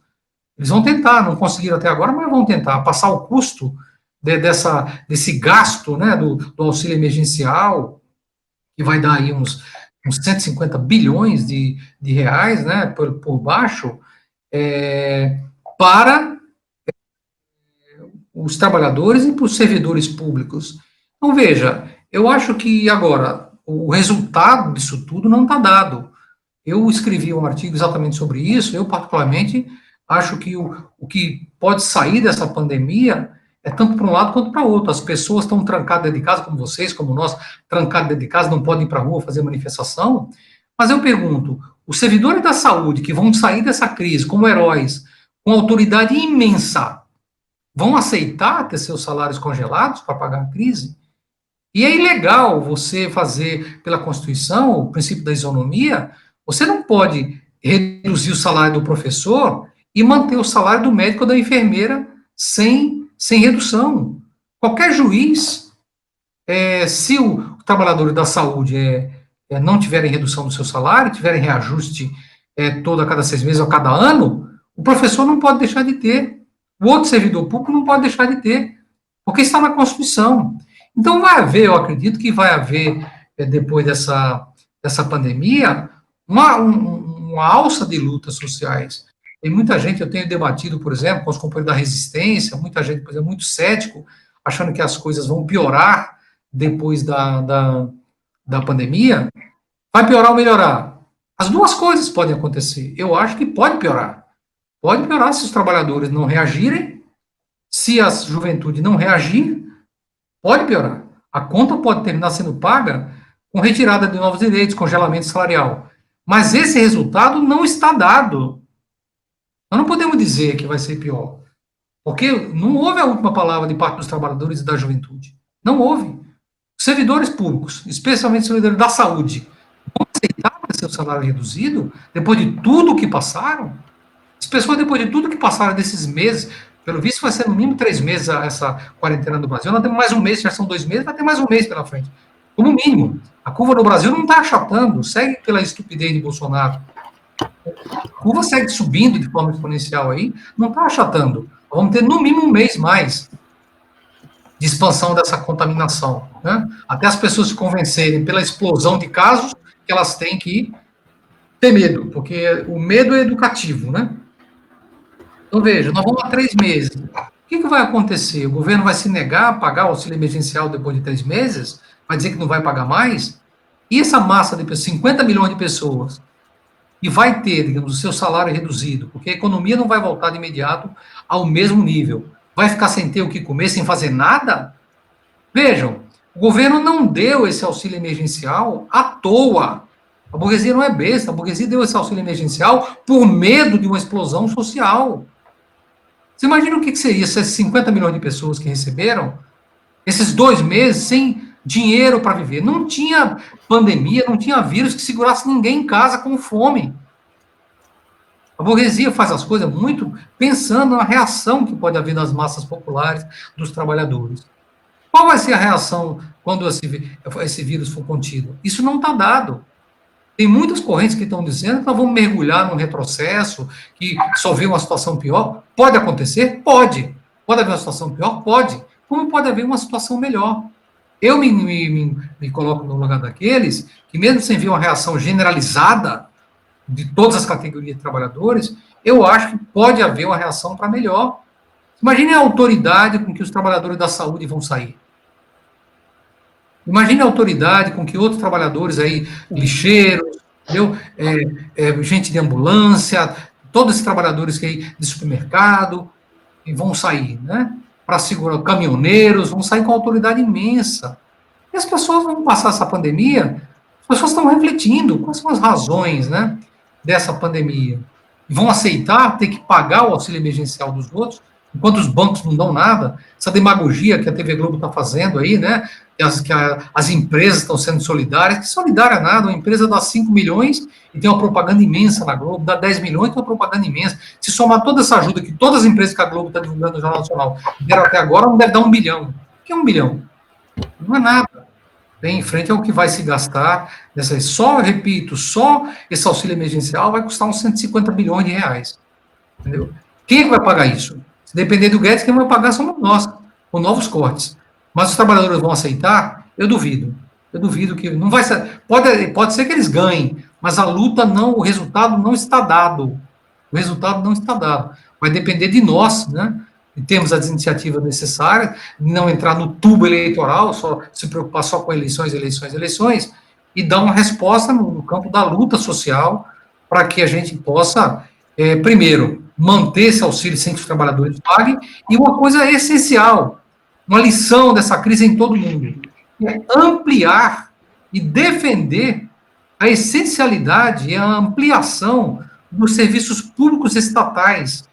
Eles vão tentar, não conseguiram até agora, mas vão tentar passar o custo desse gasto, né, do auxílio emergencial, que vai dar aí uns 150 bilhões de reais, né, por baixo, para os trabalhadores e para os servidores públicos. Então, veja, eu acho que agora o resultado disso tudo não está dado. Eu escrevi um artigo exatamente sobre isso, eu particularmente acho que o que pode sair dessa pandemia é tanto para um lado quanto para o outro. As pessoas estão trancadas dentro de casa, como vocês, como nós, trancados dentro de casa, não podem ir para a rua fazer manifestação, mas eu pergunto, os servidores da saúde que vão sair dessa crise como heróis, com autoridade imensa, vão aceitar ter seus salários congelados para pagar a crise? E é ilegal você fazer, pela Constituição, o princípio da isonomia, você não pode reduzir o salário do professor e manter o salário do médico ou da enfermeira sem redução. Qualquer juiz, se o trabalhador da saúde não tiverem redução do seu salário, tiverem reajuste todo a cada 6 meses ou a cada ano, o professor não pode deixar de ter, o outro servidor público não pode deixar de ter, porque está na Constituição. Então, vai haver, eu acredito que vai haver, depois dessa pandemia, uma alça de lutas sociais. Tem muita gente, eu tenho debatido, por exemplo, com os companheiros da resistência, muita gente, por exemplo, muito cético, achando que as coisas vão piorar depois da pandemia. Vai piorar ou melhorar? As duas coisas podem acontecer. Eu acho que pode piorar. Pode piorar se os trabalhadores não reagirem, se a juventude não reagir, pode piorar. A conta pode terminar sendo paga com retirada de novos direitos, congelamento salarial. Mas esse resultado não está dado. Nós não podemos dizer que vai ser pior. Porque não houve a última palavra de parte dos trabalhadores e da juventude. Não houve. Os servidores públicos, especialmente os servidores da saúde, vão aceitar ter seu salário reduzido depois de tudo que passaram? As pessoas, depois de tudo que passaram desses meses, pelo visto vai ser no mínimo 3 meses essa quarentena no Brasil, nós temos mais um mês, já são 2 meses, vai ter mais um mês pela frente. Como mínimo. A curva no Brasil não está achatando, segue pela estupidez de Bolsonaro. A curva segue subindo de forma exponencial aí, não está achatando. Vamos ter no mínimo um mês mais de expansão dessa contaminação, né? Até as pessoas se convencerem pela explosão de casos que elas têm que ter medo, porque o medo é educativo, né? Então, veja, nós vamos há 3 meses. O que vai acontecer? O governo vai se negar a pagar o auxílio emergencial depois de 3 meses? Vai dizer que não vai pagar mais? E essa massa de pessoas, 50 milhões de pessoas, e vai ter, digamos, o seu salário reduzido, porque a economia não vai voltar de imediato ao mesmo nível. Vai ficar sem ter o que comer, sem fazer nada? Vejam, o governo não deu esse auxílio emergencial à toa. A burguesia não é besta, a burguesia deu esse auxílio emergencial por medo de uma explosão social. Você imagina o que seria essas 50 milhões de pessoas que receberam esses 2 meses sem dinheiro para viver? Não tinha pandemia, não tinha vírus que segurasse ninguém em casa com fome. A burguesia faz as coisas muito pensando na reação que pode haver das massas populares, dos trabalhadores. Qual vai ser a reação quando esse vírus for contido? Isso não está dado. Tem muitas correntes que estão dizendo que nós vamos mergulhar num retrocesso, que só vê uma situação pior. Pode acontecer? Pode. Pode haver uma situação pior? Pode. Como pode haver uma situação melhor? Eu me coloco no lugar daqueles que, mesmo sem ver uma reação generalizada de todas as categorias de trabalhadores, eu acho que pode haver uma reação para melhor. Imagine a autoridade com que os trabalhadores da saúde vão sair. Imagine a autoridade com que outros trabalhadores aí, lixeiros, entendeu? Gente de ambulância, todos esses trabalhadores que aí, de supermercado, e vão sair, né? Para segurar, caminhoneiros, vão sair com uma autoridade imensa. E as pessoas vão passar essa pandemia, as pessoas estão refletindo quais são as razões, né, dessa pandemia. Vão aceitar ter que pagar o auxílio emergencial dos outros, enquanto os bancos não dão nada, essa demagogia que a TV Globo está fazendo aí, né, que as empresas estão sendo solidárias, que solidária nada, uma empresa dá 5 milhões e tem uma propaganda imensa na Globo, dá 10 milhões e tem uma propaganda imensa. Se somar toda essa ajuda que todas as empresas que a Globo está divulgando no Jornal Nacional deram até agora, não deve dar 1 bilhão. O que é 1 bilhão? Não é nada. Bem, em frente ao que vai se gastar, só esse auxílio emergencial vai custar uns 150 bilhões de reais. Entendeu? Quem é que vai pagar isso? Se depender do Guedes, quem vai pagar somos nós, com novos cortes. Mas os trabalhadores vão aceitar? Eu duvido. Eu duvido que não vai ser. Pode ser que eles ganhem, mas a luta não, o resultado não está dado. O resultado não está dado. Vai depender de nós, né? E temos as iniciativas necessárias, não entrar no tubo eleitoral, só se preocupar só com eleições, e dar uma resposta no campo da luta social, para que a gente possa, primeiro, manter esse auxílio sem que os trabalhadores paguem, e uma coisa essencial, uma lição dessa crise em todo mundo, é ampliar e defender a essencialidade e a ampliação dos serviços públicos estatais,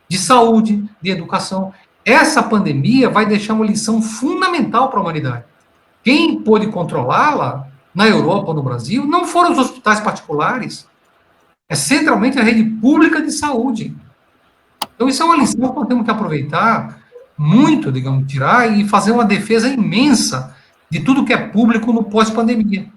de saúde, de educação. Essa pandemia vai deixar uma lição fundamental para a humanidade. Quem pôde controlá-la, na Europa ou no Brasil, não foram os hospitais particulares, é centralmente a rede pública de saúde. Então, isso é uma lição que nós temos que aproveitar muito, digamos, tirar e fazer uma defesa imensa de tudo que é público no pós-pandemia.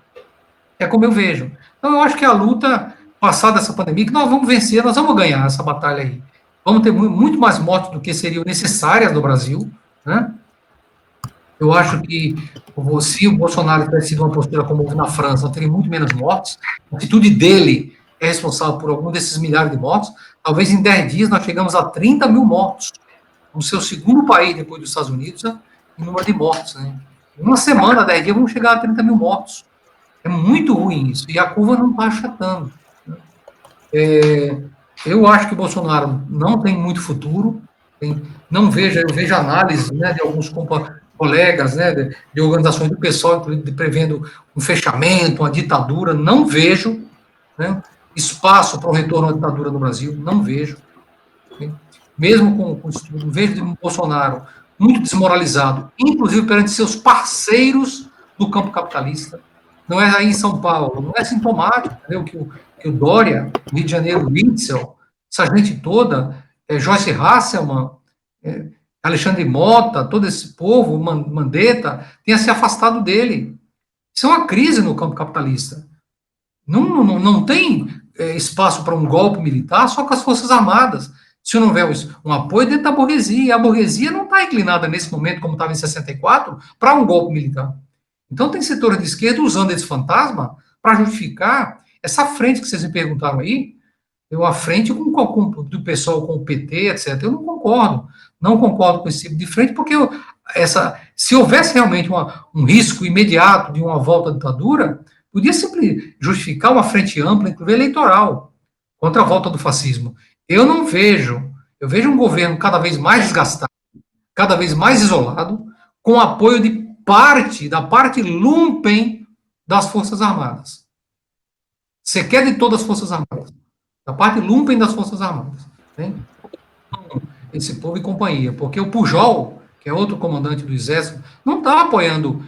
É como eu vejo. Então, eu acho que a luta, passada essa pandemia, que nós vamos vencer, nós vamos ganhar essa batalha aí. Vamos ter muito mais mortes do que seriam necessárias no Brasil, né? Eu acho que se o Bolsonaro tivesse sido uma postura como houve na França, nós teríamos muito menos mortes. A atitude dele é responsável por algum desses milhares de mortos. Talvez em 10 dias nós chegamos a 30 mil mortos. O seu segundo país, depois dos Estados Unidos, em número de mortos. Né? Em uma semana, 10 dias, vamos chegar a 30 mil mortos. É muito ruim isso. E a curva não está achatando. Né? Eu acho que o Bolsonaro não tem muito futuro. Eu vejo análise, né, de alguns colegas, né, de organizações do pessoal, inclusive prevendo um fechamento, uma ditadura. Não vejo, né, espaço para o retorno à ditadura no Brasil. Não vejo. Né? Mesmo com o estudo, vejo o Bolsonaro muito desmoralizado, inclusive perante seus parceiros do campo capitalista. Não é aí em São Paulo, não é sintomático, entendeu? Que o Dória, Rio de Janeiro, Witzel, essa gente toda, Joyce Hasselman, Alexandre Mota, todo esse povo, Mandetta, tenha se afastado dele. Isso é uma crise no campo capitalista. Não tem espaço para um golpe militar só com as Forças Armadas. Se não houver um apoio dentro da burguesia, e a burguesia não está inclinada nesse momento, como estava em 64, para um golpe militar. Então tem setores de esquerda usando esse fantasma para justificar essa frente que vocês me perguntaram aí, a frente do pessoal com o PT, etc. Eu não concordo. Não concordo com esse tipo de frente, porque se houvesse realmente um risco imediato de uma volta à ditadura, podia sempre justificar uma frente ampla, inclusive eleitoral, contra a volta do fascismo. Eu não vejo. Eu vejo um governo cada vez mais desgastado, cada vez mais isolado, com apoio da parte lumpen das Forças Armadas. Você quer de todas as Forças Armadas. Da parte lumpen das Forças Armadas. Né? Esse povo e companhia. Porque o Pujol, que é outro comandante do Exército, não está apoiando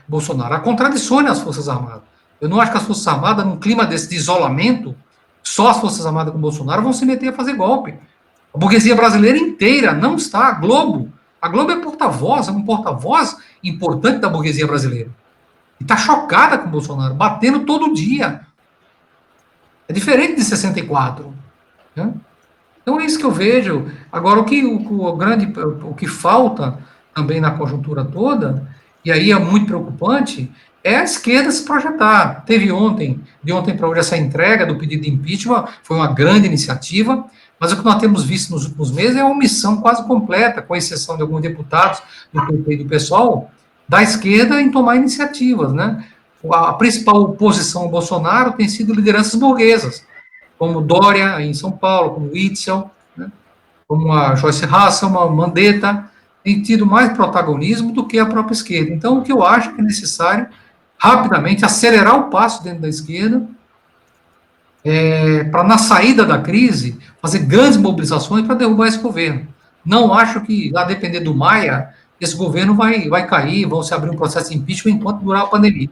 Bolsonaro. Há contradições nas Forças Armadas. Eu não acho que as Forças Armadas, num clima desse de isolamento, só as Forças Armadas com Bolsonaro vão se meter a fazer golpe. A burguesia brasileira inteira não está. A Globo é porta-voz, é um porta-voz importante da burguesia brasileira. E está chocada com o Bolsonaro, batendo todo dia. É diferente de 64. Né? Então é isso que eu vejo. Agora, o que falta também na conjuntura toda, e aí é muito preocupante, é a esquerda se projetar. Teve de ontem para hoje, essa entrega do pedido de impeachment, foi uma grande iniciativa, mas o que nós temos visto nos últimos meses é uma omissão quase completa, com exceção de alguns deputados do PT e do PSOL, da esquerda em tomar iniciativas, né? A principal oposição ao Bolsonaro tem sido lideranças burguesas, como Dória, em São Paulo, como Witzel, né? Como a Joyce Hasselman, Mandetta, tem tido mais protagonismo do que a própria esquerda. Então, o que eu acho que é necessário, rapidamente, acelerar o passo dentro da esquerda, para, na saída da crise, fazer grandes mobilizações para derrubar esse governo. Não acho que, a depender do Maia, esse governo vai cair, vão se abrir um processo de impeachment enquanto durar a pandemia.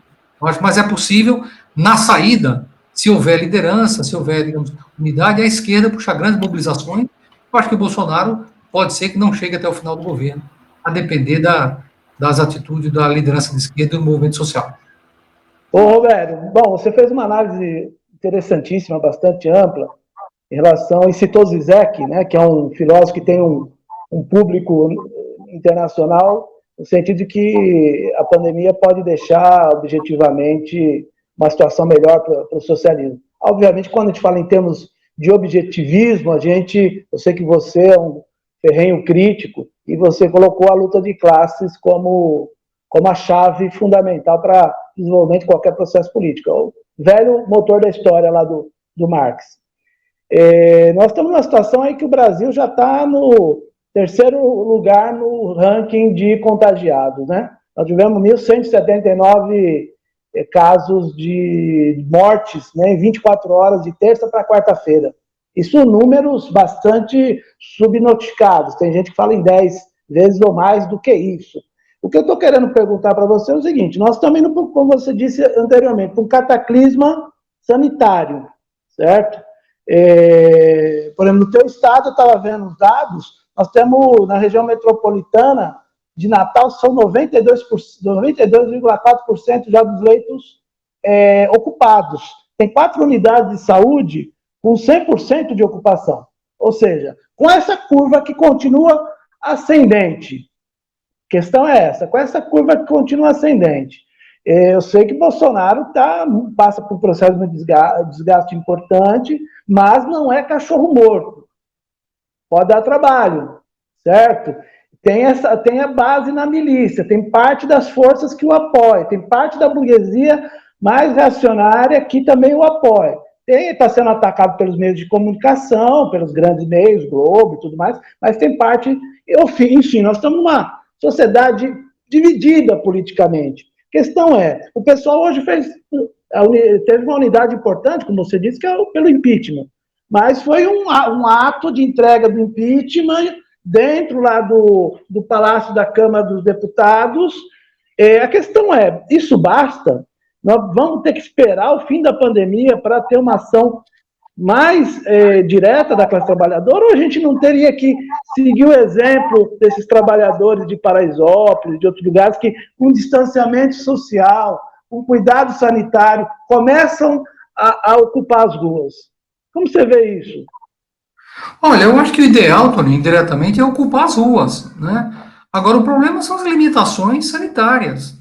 Mas é possível, na saída, se houver liderança, se houver, digamos, unidade, a esquerda puxar grandes mobilizações. Eu acho que o Bolsonaro pode ser que não chegue até o final do governo, a depender das atitudes da liderança de esquerda e do movimento social. Ô, Roberto, bom, você fez uma análise interessantíssima, bastante ampla, em relação, e citou Zizek, né, que é um filósofo que tem um público internacional, no sentido de que a pandemia pode deixar, objetivamente, uma situação melhor para o socialismo. Obviamente, quando a gente fala em termos de objetivismo, eu sei que você é um ferrenho crítico, e você colocou a luta de classes como a chave fundamental para o desenvolvimento de qualquer processo político. O velho motor da história lá do Marx. Nós estamos numa situação aí que o Brasil já está no terceiro lugar no ranking de contagiados, né? Nós tivemos 1.179 casos de mortes, né, em 24 horas, de terça para quarta-feira. Isso números bastante subnotificados. Tem gente que fala em 10 vezes ou mais do que isso. O que eu estou querendo perguntar para você é o seguinte: nós estamos indo, como você disse anteriormente, para um cataclisma sanitário, certo? Por exemplo, no teu estado, eu estava vendo os dados, nós temos na região metropolitana de Natal, são 92,4% já dos leitos ocupados. Tem 4 unidades de saúde com 100% de ocupação. Ou seja, com essa curva que continua ascendente. A questão é essa, com essa curva que continua ascendente. Eu sei que Bolsonaro passa por um processo de desgaste importante, mas não é cachorro morto. Pode dar trabalho, certo? Tem a base na milícia, tem parte das forças que o apoia, tem parte da burguesia mais reacionária que também o apoia. Está sendo atacado pelos meios de comunicação, pelos grandes meios, Globo e tudo mais, mas tem parte... Enfim, nós estamos numa sociedade dividida politicamente. A questão é, o pessoal hoje teve uma unidade importante, como você disse, que é pelo impeachment, mas foi um ato de entrega do impeachment dentro lá do Palácio da Câmara dos Deputados. A questão é, isso basta? Nós vamos ter que esperar o fim da pandemia para ter uma ação mais direta da classe trabalhadora, ou a gente não teria que seguir o exemplo desses trabalhadores de Paraisópolis, de outros lugares, que com distanciamento social, com cuidado sanitário, começam a ocupar as ruas? Como você vê isso? Olha, eu acho que o ideal, Tony, indiretamente, é ocupar as ruas, né? Agora, o problema são as limitações sanitárias.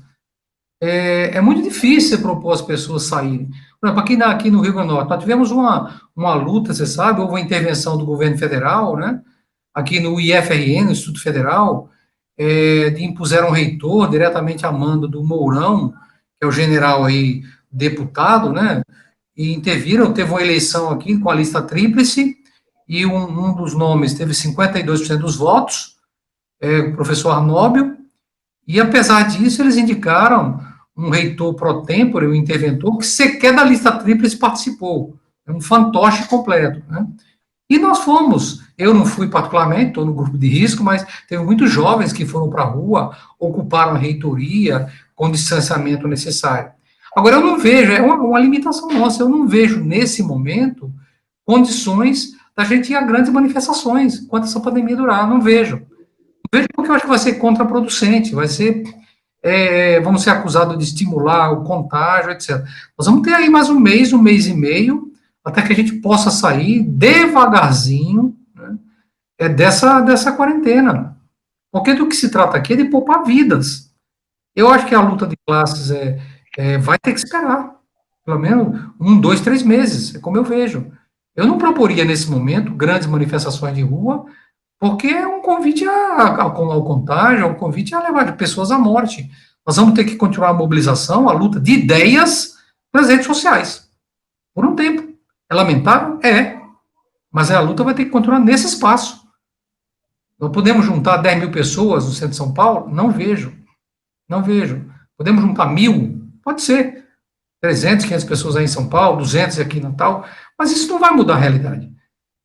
É muito difícil propor as pessoas saírem. Por exemplo, aqui no Rio Grande do Norte, nós tivemos uma luta, você sabe, houve uma intervenção do governo federal, né? Aqui no IFRN, no Instituto Federal, impuseram um reitor diretamente a mando do Mourão, que é o general aí, deputado, né? E interviram, teve uma eleição aqui com a lista tríplice, e um dos nomes teve 52% dos votos, o professor Arnóbio, e apesar disso, eles indicaram um reitor pro tempore, um interventor, que sequer da lista tríplice participou. É um fantoche completo, né? E nós fomos, eu não fui particularmente, estou no grupo de risco, mas teve muitos jovens que foram para a rua, ocuparam a reitoria com o distanciamento necessário. Agora, eu não vejo, é uma limitação nossa, eu não vejo, nesse momento, condições da gente ir a grandes manifestações, enquanto essa pandemia durar, não vejo. Não vejo porque eu acho que vai ser contraproducente, vai ser, vamos ser acusados de estimular o contágio, etc. Nós vamos ter aí mais um mês e meio, até que a gente possa sair devagarzinho, né, dessa quarentena. Porque do que se trata aqui é de poupar vidas. Eu acho que a luta de classes vai ter que esperar, pelo menos 1, 2, 3 meses, é como eu vejo. Eu não proporia, nesse momento, grandes manifestações de rua, porque é um convite ao contágio, é um convite a levar pessoas à morte. Nós vamos ter que continuar a mobilização, a luta de ideias nas redes sociais, por um tempo. É lamentável? Mas a luta vai ter que continuar nesse espaço. Nós podemos juntar 10 mil pessoas no centro de São Paulo? Não vejo. Podemos juntar 1.000? Pode ser. 300, 500 pessoas aí em São Paulo, 200 aqui em Natal, mas isso não vai mudar a realidade.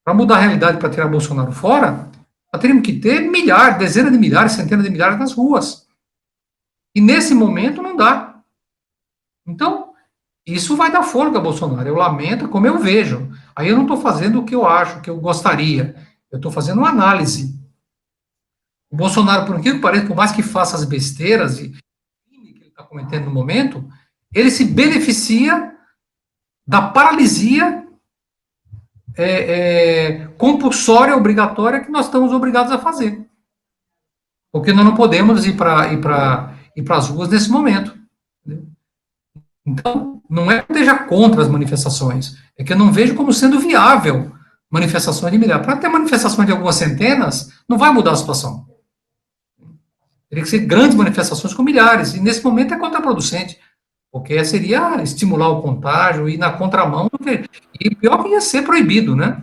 Para mudar a realidade, para tirar Bolsonaro fora, nós teríamos que ter milhares, dezenas de milhares, centenas de milhares nas ruas. E nesse momento não dá. Então, isso vai dar fôlego a Bolsonaro. Eu lamento, como eu vejo. Aí eu não estou fazendo o que eu acho, o que eu gostaria. Eu estou fazendo uma análise. O Bolsonaro, por incrível que pareça, por mais que faça as besteiras e crime que ele está cometendo no momento, ele se beneficia da paralisia compulsória, obrigatória, que nós estamos obrigados a fazer. Porque nós não podemos ir para as ruas nesse momento. Então, não é que eu esteja contra as manifestações, é que eu não vejo como sendo viável manifestações de milhares. Para ter manifestações de algumas centenas, não vai mudar a situação. Teria que ser grandes manifestações com milhares, e nesse momento é contraproducente, porque seria estimular o contágio, ir na contramão, e pior que ia ser proibido, né?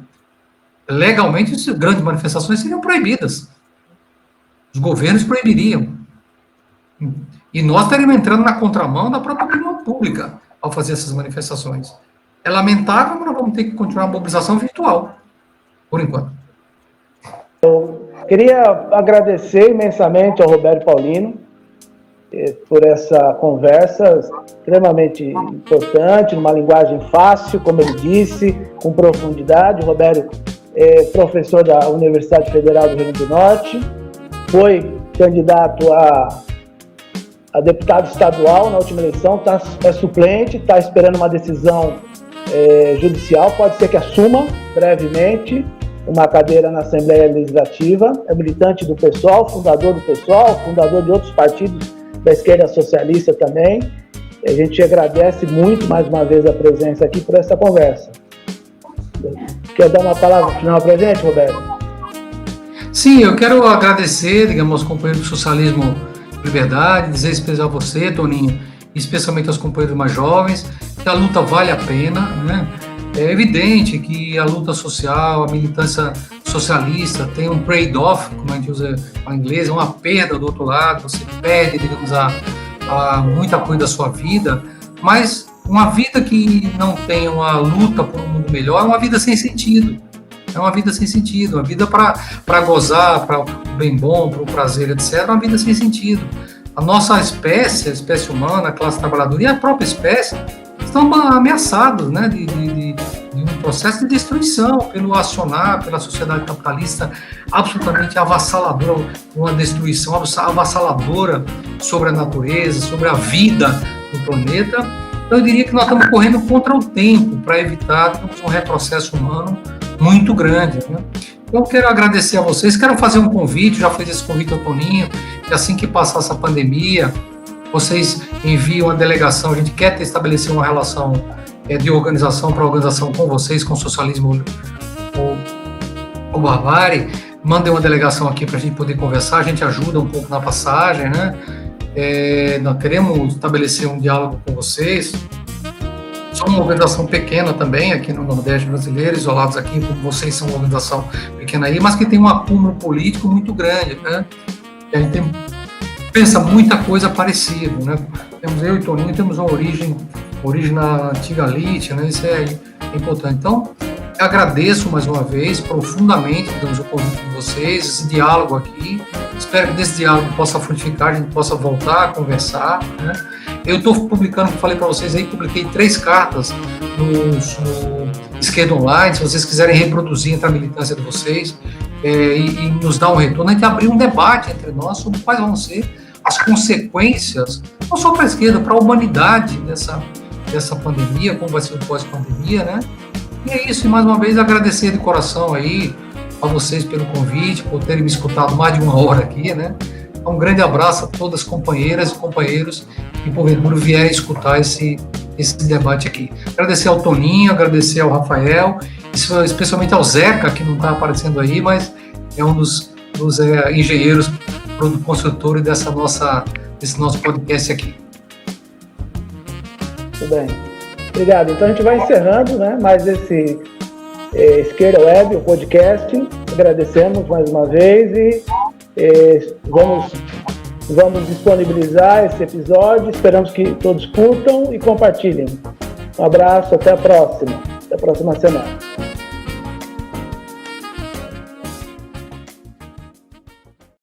Legalmente, grandes manifestações seriam proibidas. Os governos proibiriam. E nós estaríamos entrando na contramão da própria opinião pública ao fazer essas manifestações. É lamentável, mas nós vamos ter que continuar a mobilização virtual, por enquanto. Eu queria agradecer imensamente ao Roberto Paulino por essa conversa extremamente importante, numa linguagem fácil, como ele disse, com profundidade. O Robério é professor da Universidade Federal do Rio Grande do Norte, foi candidato a deputado estadual na última eleição, é suplente, está esperando uma decisão judicial, pode ser que assuma brevemente uma cadeira na Assembleia Legislativa, é militante do PSOL, fundador do PSOL, fundador de outros partidos da esquerda socialista também. A gente agradece muito, mais uma vez, a presença aqui por essa conversa. Quer dar uma palavra final para a gente, Roberto? Sim, eu quero agradecer, digamos, aos companheiros do Socialismo Liberdade, dizer especial a você, Toninho, especialmente aos companheiros mais jovens, que a luta vale a pena, né? É evidente que a luta social, a militância socialista tem um trade-off, como a gente usa em inglês, é uma perda do outro lado, você perde, digamos, a muita coisa da sua vida, mas uma vida que não tem uma luta por um mundo melhor é uma vida sem sentido. É uma vida sem sentido, uma vida para gozar, para o bem bom, para o prazer, etc. É uma vida sem sentido. A nossa espécie, a espécie humana, a classe trabalhadora e a própria espécie estão ameaçados, né, de um processo de destruição pelo acionar, pela sociedade capitalista absolutamente avassaladora, uma destruição avassaladora sobre a natureza, sobre a vida do planeta. Então, eu diria que nós estamos correndo contra o tempo para evitar um retrocesso humano muito grande, né? Eu quero agradecer a vocês, quero fazer um convite, já fiz esse convite ao Toninho, que assim que passar essa pandemia, vocês enviam a delegação, a gente quer estabelecer uma relação de organização para organização com vocês, com o Socialismo ou Barbárie, mandem uma delegação aqui para a gente poder conversar, a gente ajuda um pouco na passagem, né? Nós queremos estabelecer um diálogo com vocês. Somos uma organização pequena também aqui no Nordeste brasileiro, isolados aqui, como vocês são uma organização pequena aí, mas que tem um acúmulo político muito grande, né? E a gente pensa muita coisa parecida, né? Temos eu e Toninho, temos uma origem na antiga elite, né? Isso é importante. Então, eu agradeço mais uma vez profundamente, digamos, o convite de vocês, esse diálogo aqui. Espero que desse diálogo possa frutificar, a gente possa voltar a conversar, né? Eu estou publicando, como falei para vocês aí, publiquei 3 cartas no Esquerda Online, se vocês quiserem reproduzir entre a militância de vocês e nos dar um retorno, a gente abrir um debate entre nós sobre quais vão ser as consequências, não só para a esquerda, para a humanidade dessa pandemia, como vai ser o pós-pandemia, né? E é isso, e mais uma vez agradecer de coração aí a vocês pelo convite, por terem me escutado mais de 1 hora aqui, né? Um grande abraço a todas as companheiras e companheiros que porventura vierem escutar esse debate aqui. Agradecer ao Toninho, agradecer ao Rafael, especialmente ao Zeca, que não está aparecendo aí, mas é um dos engenheiros construtores desse nosso podcast aqui. Muito bem. Obrigado. Então a gente vai encerrando, né, mais esse Esquerda Web, o podcast. Agradecemos mais uma vez e vamos disponibilizar esse episódio. Esperamos que todos curtam e compartilhem. Um abraço, até a próxima semana.